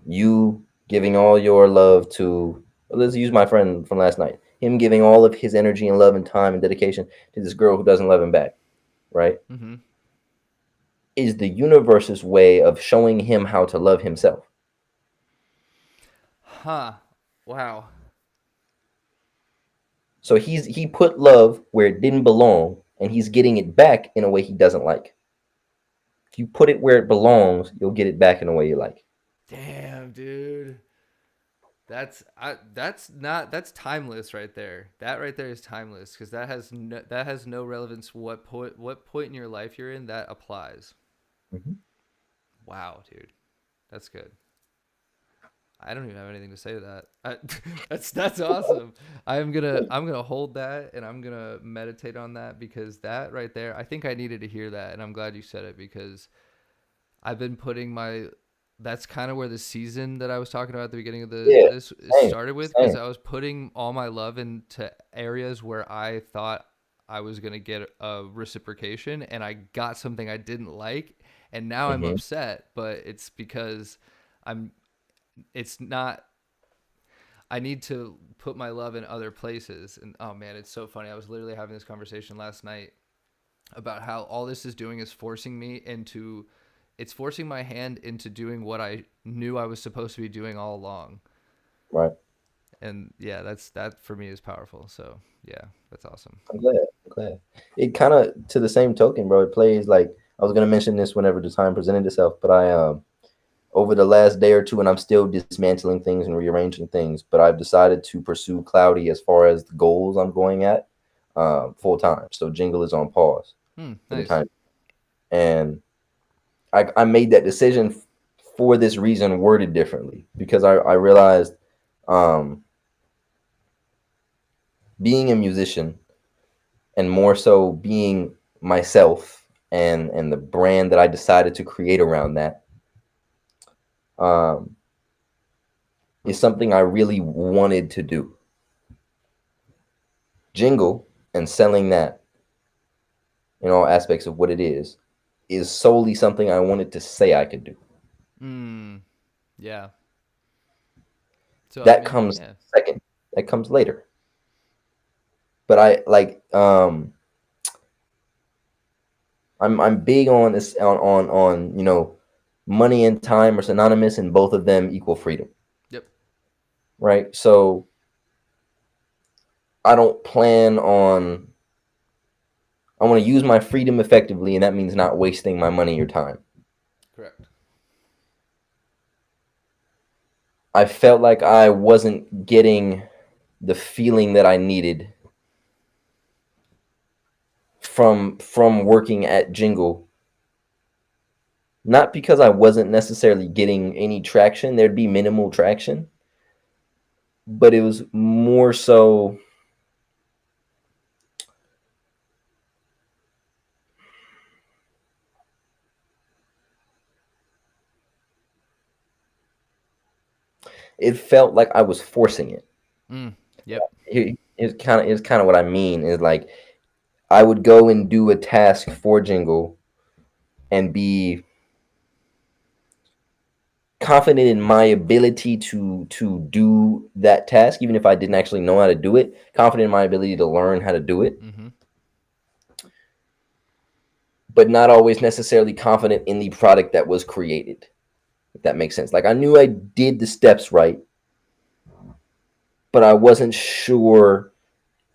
you giving all your love to, let's use my friend from last night, him giving all of his energy and love and time and dedication to this girl who doesn't love him back, right? Mm-hmm. Is the universe's way of showing him how to love himself. Huh. Wow. So he put love where it didn't belong, and he's getting it back in a way he doesn't like. If you put it where it belongs, you'll get it back in a way you like. Damn, dude, that's timeless right there. That right there is timeless because that has no relevance what point in your life you're in. That applies. Mhm. Wow, dude, that's good. I don't even have anything to say to that. That's awesome. I'm gonna hold that and I'm gonna meditate on that because that right there, I think I needed to hear that, and I'm glad you said it because I've been putting my. That's kind of where the season that I was talking about at the beginning of Yeah, this same, started with because same. I was putting all my love into areas where I thought I was gonna get a reciprocation, and I got something I didn't like, and now I'm Hmm. upset. But it's because I'm. It's not. I need to put my love in other places, and oh man, it's so funny. I was literally having this conversation last night about how all this is doing is forcing me into it's forcing my hand into doing what I knew I was supposed to be doing all along. Right. And yeah, that for me is powerful. So yeah, that's awesome. I'm glad. I'm glad. It kind of to the same token, bro. It plays like I was gonna mention this whenever the time presented itself, but I over the last day or two, and I'm still dismantling things and rearranging things. But I've decided to pursue Cloudy as far as the goals I'm going at full time. So Jingle is on pause for the Nice. time, and I made that decision for this reason, worded differently, because I realized um, being a musician and more so being myself and the brand that I decided to create around that um, is something I really wanted to do. Jingle and selling that in all aspects of what it is solely something I wanted to say I could do. Mm, yeah. So I That mean, comes yeah. second. That comes later. But I like I'm big on this on money and time are synonymous and both of them equal freedom, Yep. right? So I don't plan on I want to use my freedom effectively, and that means not wasting my money or time. Correct. I felt like I wasn't getting the feeling that I needed from working at Jingle. Not because I wasn't necessarily getting any traction, there'd be minimal traction, but it was more so it felt like I was forcing it. Yep. It's kind of what I mean is like I would go and do a task for Jingle and be confident in my ability to do that task, even if I didn't actually know how to do it. Confident in my ability to learn how to do it, Mm-hmm. but not always necessarily confident in the product that was created. If that makes sense. Like I knew I did the steps right, but I wasn't sure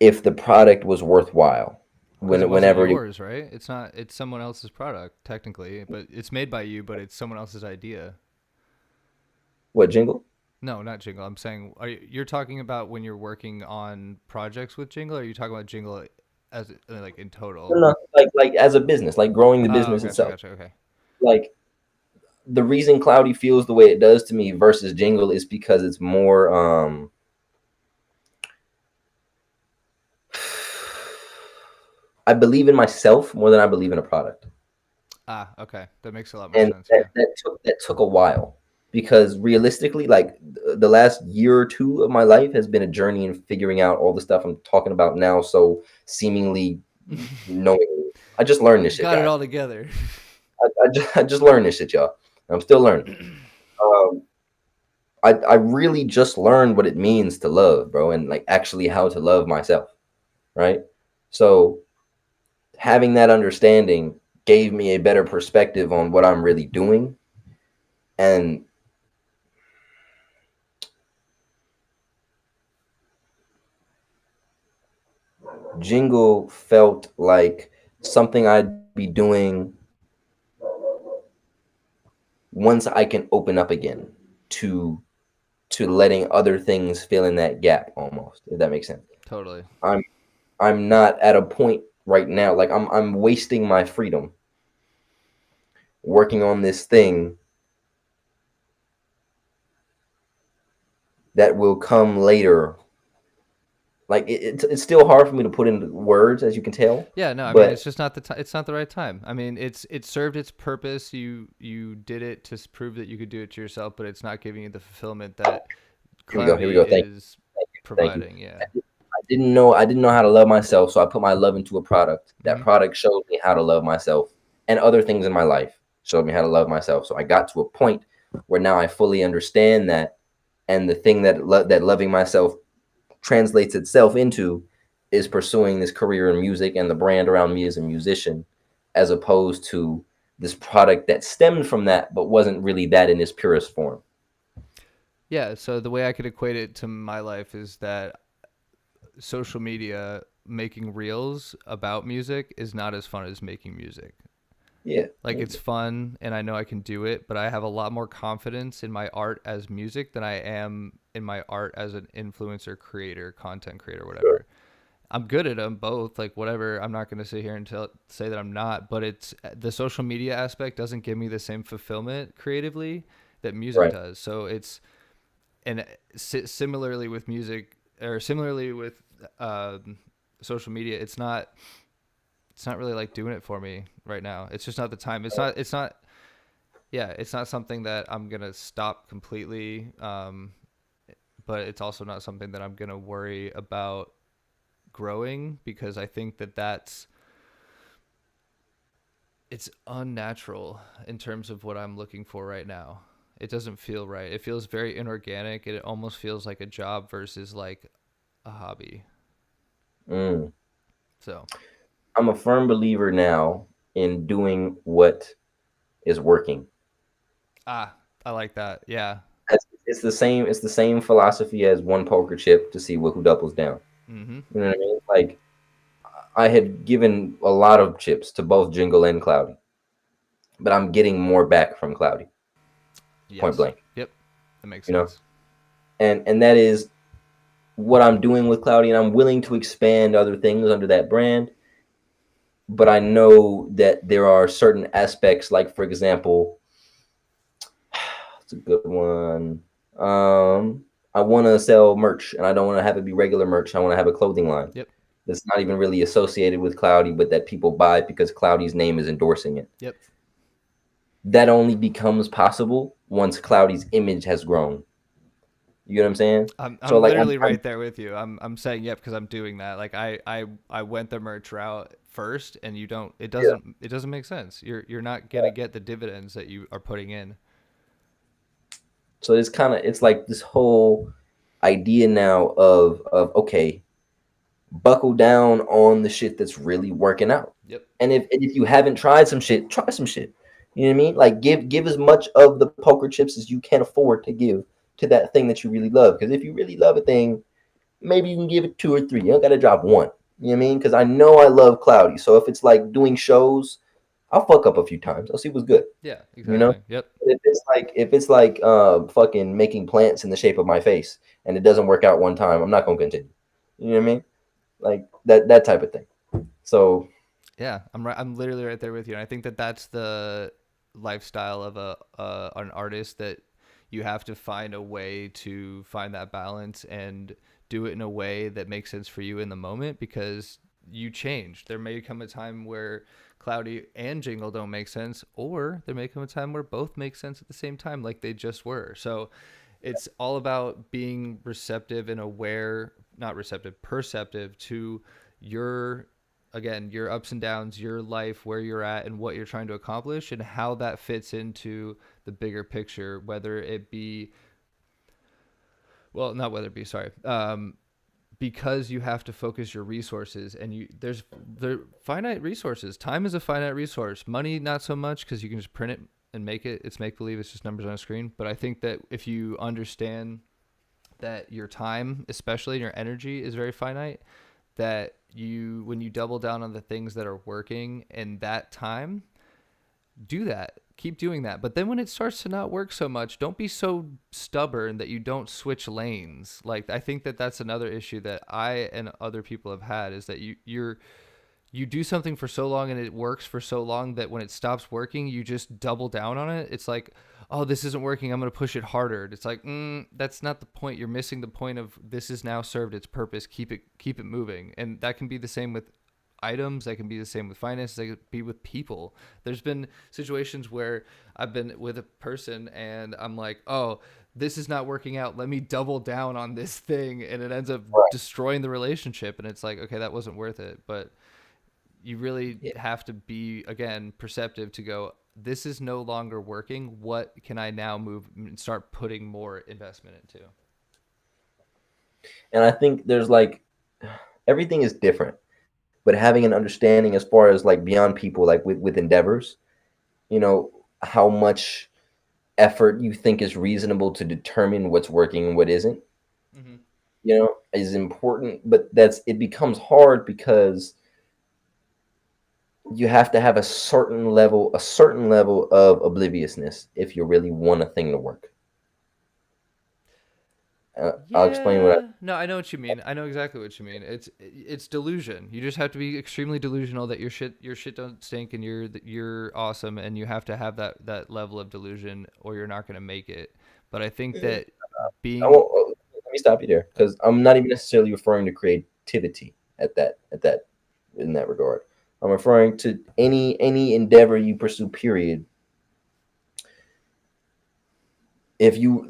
if the product was worthwhile. Because it wasn't Whenever it, yours, right? It's not. It's someone else's product technically, but it's made by you, but it's someone else's idea. what Jingle? No, not Jingle. I'm saying, you're talking about when you're working on projects with Jingle, or are you talking about Jingle as like in total? No, like as a business, like growing the Oh, business gotcha, itself. gotcha. Okay. Like the reason Cloudy feels the way it does to me versus Jingle is because it's more I believe in myself more than I believe in a product. Ah, okay. That makes a lot more And sense. that, Yeah. that took a while because realistically, like the last year or two of my life has been a journey in figuring out all the stuff I'm talking about now. So seemingly knowing, I just learned this shit, Got it guys. all together. I just learned this shit, y'all. I'm still learning. Um, I really just learned what it means to love, bro, and like actually how to love myself, right? So having that understanding gave me a better perspective on what I'm really doing, and Jingle felt like something I'd be doing once I can open up again to to letting other things fill in that gap almost, if that makes sense. Totally. I'm not at a point right now, like I'm wasting my freedom working on this thing that will come later. Like it's still hard for me to put into words, as you can tell. Yeah, no, I mean, But it's just not the time. It's not the right time. I mean, it served its purpose. You did it to prove that you could do it to yourself, but it's not giving you the fulfillment that here we go. Here we Cloudy go. is Thank you. providing. Yeah. I didn't know how to love myself, so I put my love into a product. That Hmm. product showed me how to love myself, and other things in my life showed me how to love myself. So I got to a point where now I fully understand that, and the thing that loving myself translates itself into is pursuing this career in music and the brand around me as a musician, as opposed to this product that stemmed from that but wasn't really that in its purest form. Yeah. So the way I could equate it to my life is that social media making reels about music is not as fun as making music. Yeah. Like, it's fun and I know I can do it, but I have a lot more confidence in my art as music than I am in my art as an influencer, creator, content creator, whatever. Sure. I'm good at them both, like whatever. I'm not going to sit here and say that I'm not, but it's the social media aspect doesn't give me the same fulfillment creatively that music Right. does. So it's, and similarly with music, or similarly with social media, it's not really like doing it for me right now. It's just not the time. It's not something that I'm going to stop completely. But it's also not something that I'm going to worry about growing, because I think that it's unnatural in terms of what I'm looking for right now. It doesn't feel right. It feels very inorganic. It almost feels like a job versus like a hobby. Mm. So I'm a firm believer now in doing what is working. I like that. Yeah. It's the same. It's the same philosophy as one poker chip to see who doubles down. Mm-hmm. You know what I mean? Like I had given a lot of chips to both Jingle and Cloudy, but I'm getting more back from Cloudy. Point Yes. blank. Yep. That makes You know, sense. and that is what I'm doing with Cloudy, and I'm willing to expand other things under that brand. But I know that there are certain aspects, like for example, it's a good one. I want to sell merch, and I don't want to have it be regular merch. I want to have a clothing line Yep. that's not even really associated with Cloudy, but that people buy because Cloudy's name is endorsing it. Yep. That only becomes possible once Cloudy's image has grown. You know what I'm saying? So I'm like literally right there with you. I'm saying yep because I'm doing that. Like I went the merch route first, and it doesn't make sense. You're not gonna get the dividends that you are putting in. So it's like this whole idea now of okay, buckle down on the shit that's really working out. Yep. And if you haven't tried some shit, try some shit. You know what I mean? Like give as much of the poker chips as you can afford to give to that thing that you really love. Because if you really love a thing, maybe you can give it 2 or 3. You don't got to drop one. You know what I mean? Because I know I love Cloudy. So if it's like doing shows, I'll fuck up a few times. I'll see what's good. Yeah. You know? Exactly. Yep. If it's like fucking making plants in the shape of my face and it doesn't work out one time, I'm not gonna continue. You know what I mean? Like that type of thing. So Yeah. I'm literally right there with you, and I think that that's the lifestyle of an artist, that you have to find a way to find that balance and do it in a way that makes sense for you in the moment, because you change. There may come a time where Cloudy and Jingle don't make sense, or there may come a time where both make sense at the same time, like they just were. So it's all about being receptive and aware, not receptive, perceptive to your, again, your ups and downs, your life, where you're at and what you're trying to accomplish, and how that fits into the bigger picture, whether it be, well, not whether it be, sorry, because you have to focus your resources, and there finite resources. Time is a finite resource. Money, not so much, because you can just print it and make it. It's make believe. It's just numbers on a screen. But I think that if you understand that your time, especially your energy, is very finite, that when you double down on the things that are working in that time, do that. keep doing that. But then when it starts to not work so much, don't be so stubborn that you don't switch lanes. Like, I think that that's another issue that I and other people have had, is that you do something for so long and it works for so long that when it stops working, you just double down on it. It's like, oh, this isn't working, I'm going to push it harder. It's like, that's not the point. You're missing the point of, this has now served its purpose. Keep it moving. And that can be the same with items. That can be the same with finances. That could be with people. There's been situations where I've been with a person and I'm like, oh, this is not working out, let me double down on this thing, and it ends up destroying the relationship. And it's like, okay, that wasn't worth it. But you really have to be, again, perceptive to go, this is no longer working. What can I now move and start putting more investment into? And I think there's like, everything is different, but having an understanding as far as like beyond people, like with endeavors, you know, how much effort you think is reasonable to determine what's working and what isn't, you know, is important. But it becomes hard because you have to have a certain level of obliviousness if you really want a thing to work. I'll explain what No, I know what you mean. I know exactly what you mean. It's delusion. You just have to be extremely delusional that your shit don't stink and you're awesome, and you have to have that level of delusion or you're not going to make it. But I think that being let me stop you there, because I'm not even necessarily referring to creativity in that regard. I'm referring to any endeavor you pursue, period. If you've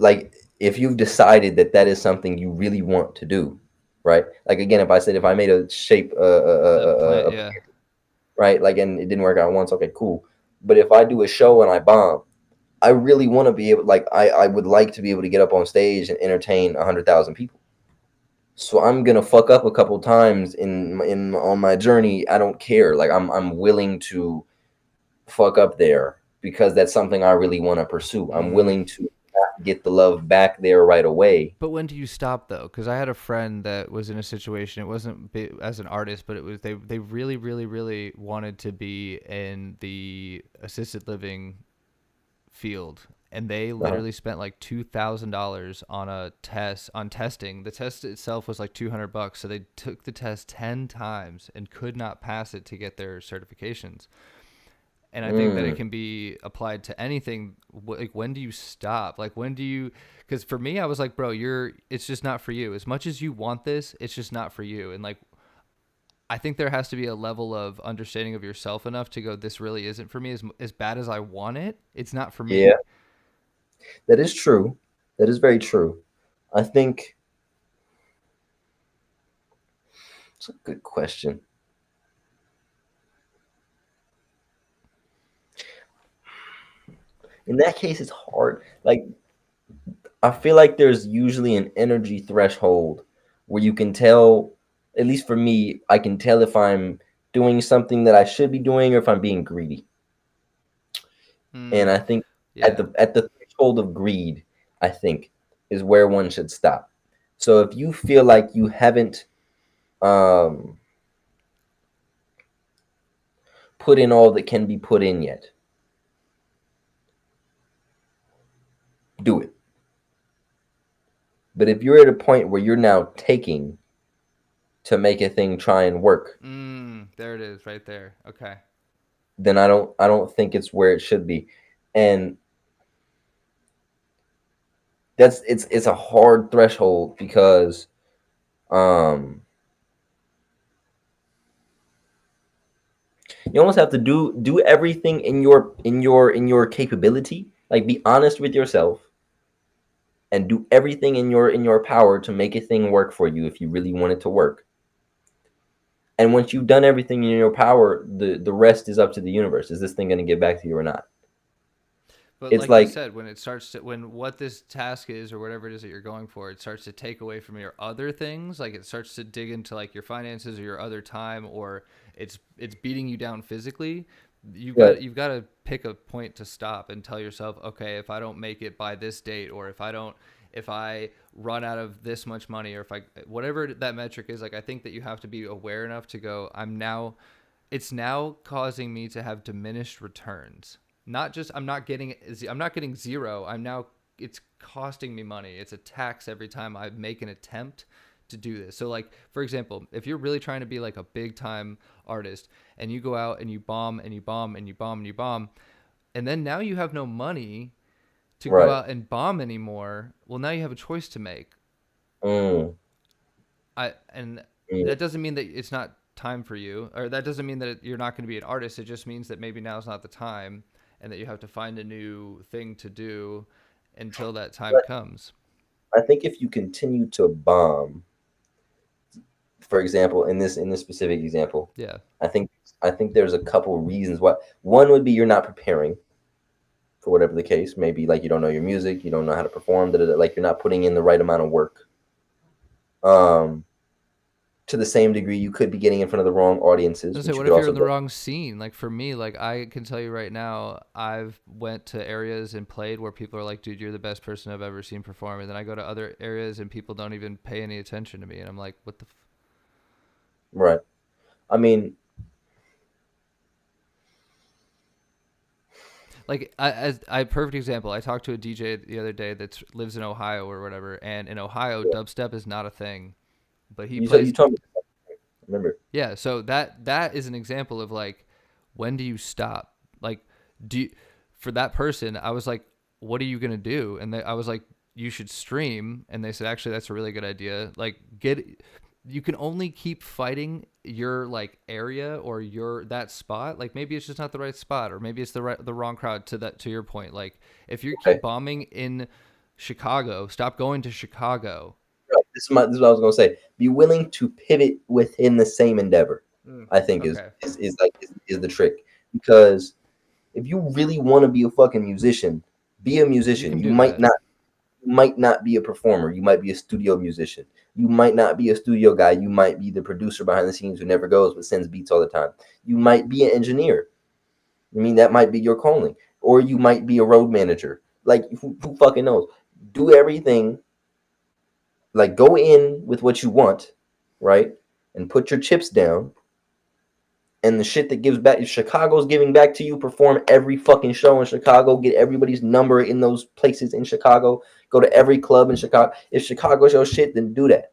decided that is something you really want to do, right? Like, again, if I made a shape, plant, right, like, and it didn't work out once, okay, cool. But if I do a show and I bomb, I really want to be able, like, I would like to be able to get up on stage and entertain 100,000 people. So I'm gonna fuck up a couple times on my journey. I don't care. Like, I'm willing to fuck up there because that's something I really want to pursue. I'm willing to not get the love back there right away. But when do you stop though? Because I had a friend that was in a situation. It wasn't as an artist, but it was they really, really, really wanted to be in the assisted living field, and they literally spent like $2,000 on testing. The test itself was like $200, so they took the test 10 times and could not pass it to get their certifications. And I think that it can be applied to anything. Like, when do you stop? Like, when do you? Because for me, I was like, bro, it's just not for you. As much as you want this, it's just not for you. And like, I think there has to be a level of understanding of yourself enough to go, this really isn't for me. As bad as I want it, it's not for me. Yeah, that is true. That is very true. I think it's a good question. In that case, it's hard. Like, I feel like there's usually an energy threshold where you can tell, at least for me, I can tell if I'm doing something that I should be doing or if I'm being greedy. And I think at the threshold of greed, I think, is where one should stop. So if you feel like you haven't put in all that can be put in yet, do it. But if you're at a point where you're now taking to make a thing try and work, there it is, right there. Okay. Then I don't think it's where it should be. And it's a hard threshold because you almost have to do everything in your capability. Like, be honest with yourself and do everything in your power to make a thing work for you if you really want it to work. And once you've done everything in your power, the rest is up to the universe. Is this thing going to get back to you or not? But it's like you said, when what this task is or whatever it is that you're going for, it starts to take away from your other things. Like, it starts to dig into like your finances or your other time, or it's beating you down physically. You've got to pick a point to stop and tell yourself, okay, if I don't make it by this date, or if I run out of this much money, or whatever that metric is, like, I think that you have to be aware enough to go, it's now causing me to have diminished returns. not just I'm not getting zero. It's costing me money. It's a tax every time I make an attempt to do this. So like, for example, if you're really trying to be like a big time artist and you go out and you bomb and you bomb and you bomb and you bomb, and then now you have no money to go Right. out and bomb anymore, well, now you have a choice to make. Mm. And Mm. that doesn't mean that it's not time for you, or that doesn't mean that you're not going to be an artist. It just means that maybe now's not the time, and that you have to find a new thing to do until that time But comes. I think if you continue to bomb, for example, in this specific example, Yeah. I think there's a couple reasons why. One would be you're not preparing for whatever the case. Maybe like you don't know your music, you don't know how to perform, like you're not putting in the right amount of work. To the same degree, you could be getting in front of the wrong audiences, I was which say, you what could if you're also in the go. wrong scene? Like for me, like I can tell you right now, I've went to areas and played where people are like, dude, you're the best person I've ever seen perform. And then I go to other areas and people don't even pay any attention to me. And I'm like, what the Right. I mean, like as I perfect example, I talked to a DJ the other day that lives in Ohio or whatever, and in Ohio, yeah. dubstep is not a thing, but he You plays. told me. Remember? Yeah, so that is an example of like, when do you stop? Like, do you, for that person, I was like, what are you gonna do? And I was like, you should stream, and they said actually that's a really good idea. Like, you can only keep fighting your like area or your that spot. Like maybe it's just not the right spot, or maybe it's the wrong crowd. To your point, like if you Okay. keep bombing in Chicago, stop going to Chicago. Right. This is what I was gonna say. Be willing to pivot within the same endeavor. I think Okay, is the trick, because if you really want to be a fucking musician, be a you musician. can do that. You might not be a performer. You might be a studio musician. You might not be a studio guy. You might be the producer behind the scenes who never goes but sends beats all the time. You might be an engineer. I mean, that might be your calling. Or you might be a road manager. Like, who fucking knows? Do everything. Like, go in with what you want, right? And put your chips down. And the shit that gives back, if Chicago's giving back to you, perform every fucking show in Chicago, get everybody's number in those places in Chicago, go to every club in Chicago. If Chicago's your shit, then do that.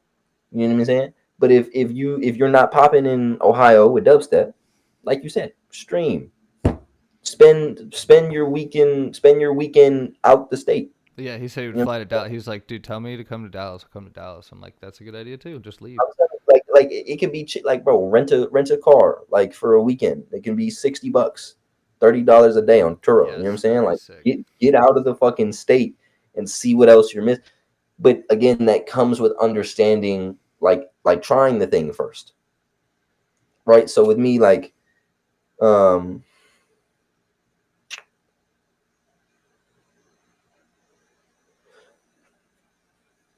You know what I'm saying? But if you're not popping in Ohio with dubstep, like you said, stream. Spend your weekend out the state. Yeah, he said he would You know? fly to Dallas. He was like, dude, tell me to come to Dallas. I'll come to Dallas. I'm like, that's a good idea too. Just leave. Like it could be like, bro, rent a car like for a weekend. It can be $60, $30 a day on Turo. You know what I'm saying? Like sick. get out of the fucking state and see what else you're missing. But again, that comes with understanding, like trying the thing first, right? So with me, like,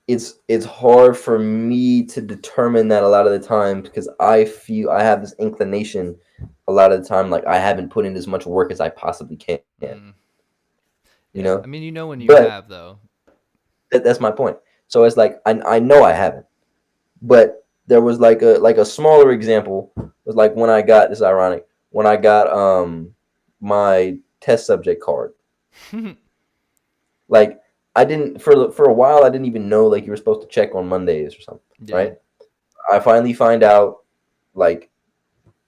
it's hard for me to determine that a lot of the time, because I feel I have this inclination a lot of the time, like I haven't put in as much work as I possibly can. Mm. You Yeah, know, I mean, you know when you but have though. that's my point. So it's like I know I haven't, but there was like a smaller example. Was like when I got, this is ironic, when I got my test subject card. Like I didn't, for a while I didn't even know like you were supposed to check on Mondays or something, Yeah. right? I finally find out, like,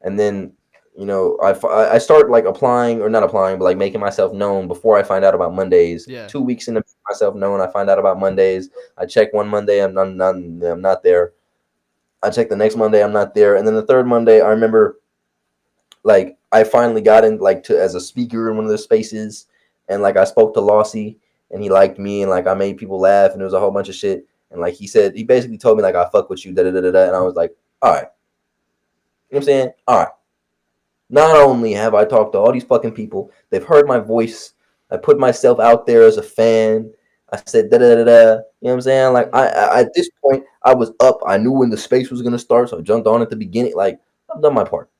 and then I start like applying, or not applying, but like making myself known before I find out about Mondays. Yeah. 2 weeks into myself known, I find out about Mondays. I check one Monday, I'm not there. I check the next Monday, I'm not there, and then the third Monday, I remember, like, I finally got in, like, to as a speaker in one of the spaces, and like I spoke to Lossie, and he liked me, and like I made people laugh, and there was a whole bunch of shit, and like he basically told me like I fuck with you, da da da da, and I was like, all right, you know what I'm saying, all right. Not only have I talked to all these fucking people, they've heard my voice. I put myself out there as a fan. I said da da da da. You know what I'm saying? Like I at this point I was up. I knew when the space was gonna start, so I jumped on at the beginning. Like I've done my part.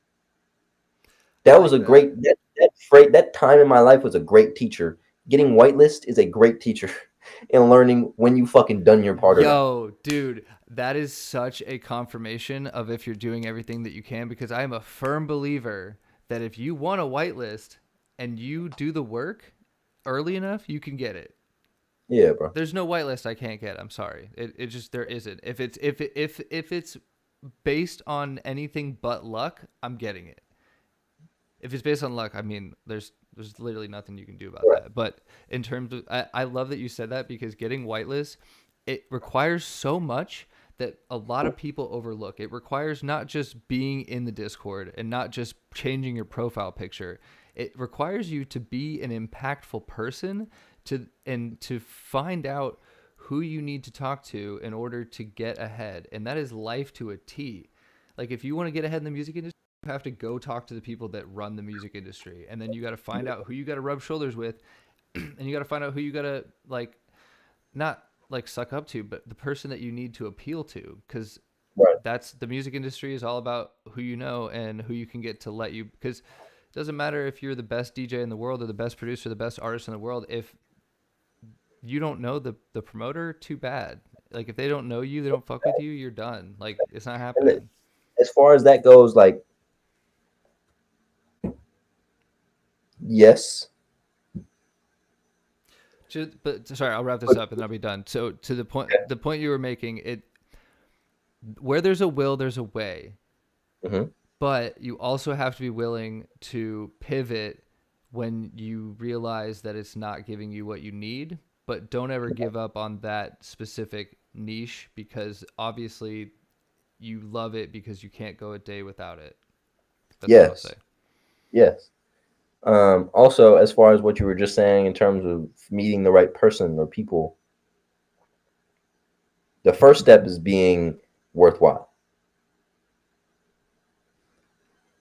That was a great that time in my life was a great teacher. Getting whitelist is a great teacher in learning when you fucking done your part or not. Yo, dude, that is such a confirmation of if you're doing everything that you can, because I am a firm believer that if you want a whitelist and you do the work early enough, you can get it. Yeah, bro. There's no whitelist I can't get. I'm sorry. It just there isn't. If it's based on anything but luck, I'm getting it. If it's based on luck, I mean, there's literally nothing you can do about that. But in terms of, I love that you said that, because getting whitelist, it requires so much that a lot of people overlook. It requires not just being in the Discord and not just changing your profile picture. It requires you to be an impactful person to find out who you need to talk to in order to get ahead. And that is life to a T. Like, if you want to get ahead in the music industry, you have to go talk to the people that run the music industry, and then you got to find out who you got to rub shoulders with, and you got to find out who you got to, like, not like suck up to, but the person that you need to appeal to, because that's the music industry is all about who you know and who you can get to let you, because it doesn't matter if you're the best DJ in the world or the best producer, the best artist in the world. If you don't know the promoter, too bad. Like, if they don't know you, they don't fuck with you, you're done. Like, it's not happening. As far as that goes, like, yes. But sorry, I'll wrap this up and then I'll be done. So to the point you were making, where there's a will, there's a way. Mm-hmm. But you also have to be willing to pivot when you realize that it's not giving you what you need. But don't ever give up on that specific niche, because obviously you love it because you can't go a day without it. That's what I'll say. Yes. Also, as far as what you were just saying in terms of meeting the right person or people, the first step is being worthwhile.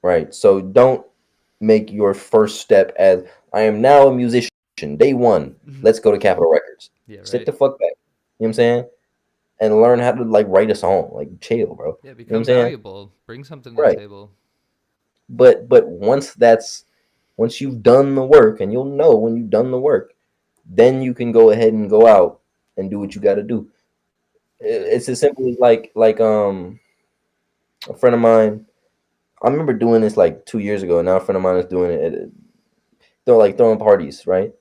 Right? So don't make your first step as I am now a musician. Day one, let's go to Capitol Records. Yeah, right. Sit the fuck back. You know what I'm saying? And learn how to, like, write a song. Like, chill, bro. Yeah, become you know what I'm saying? valuable. Bring something to the table. But once you've done the work, and you'll know when you've done the work, then you can go ahead and go out and do what you got to do. It's as simple as like a friend of mine. I remember doing this like 2 years ago. And now a friend of mine is doing it. They're like throwing parties, right?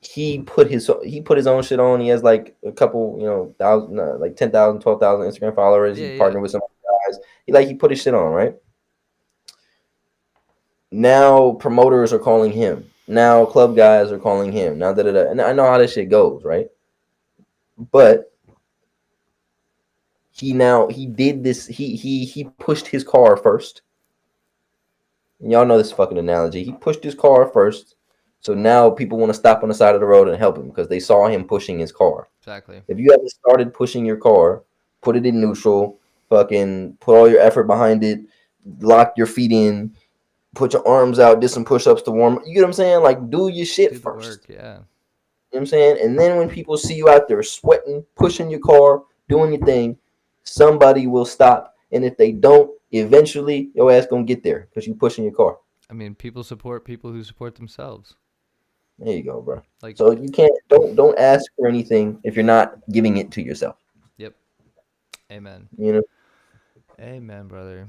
He put his own shit on. He has like a couple, thousand, like 10,000, 12,000 Instagram followers. Yeah, he partnered with some guys. He put his shit on, right? Now promoters are calling him. Now club guys are calling him. Now and I know how this shit goes, right? But he did this. He pushed his car first. And y'all know this fucking analogy. He pushed his car first. So now people want to stop on the side of the road and help him because they saw him pushing his car. Exactly. If you haven't started pushing your car, put it in neutral, fucking put all your effort behind it, lock your feet in, put your arms out, did some push-ups to warm up. You get what I'm saying? Like, do your shit first. Work, yeah. You know what I'm saying? And then when people see you out there sweating, pushing your car, doing your thing, somebody will stop. And if they don't, eventually your ass gonna get there because you pushing your car. I mean, people support people who support themselves. There you go, bro. Like, so you can't don't ask for anything if you're not giving it to yourself. Yep. Amen. You know. Amen, brother.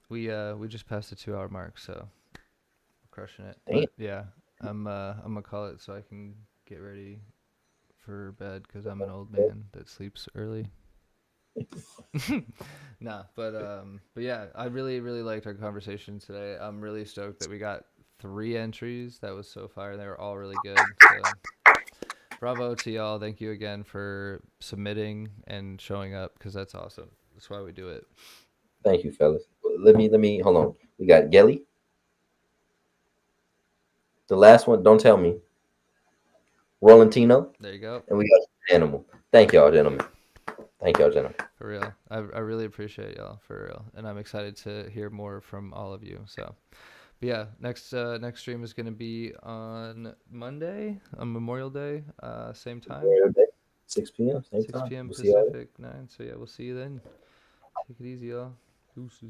We just passed the 2-hour mark, so we're crushing it. But yeah, I'm gonna call it so I can get ready for bed because I'm an old man that sleeps early. Nah, but yeah, I really liked our conversation today. I'm really stoked that we got 3 entries. That was so fire. They were all really good. So bravo to y'all. Thank you again for submitting and showing up because that's awesome. That's why we do it. Thank you, fellas. Let me hold on. We got Gelly. The last one, don't tell me. Rolantino. There you go. And we got Animal. Thank y'all, gentlemen. For real. I really appreciate y'all, for real. And I'm excited to hear more from all of you. So, but yeah, next stream is going to be on Monday, on Memorial Day, same time. Memorial Day, 6 p.m. 6 p.m. Pacific, 9. So yeah, we'll see you then. Take it easy, y'all. Deuces.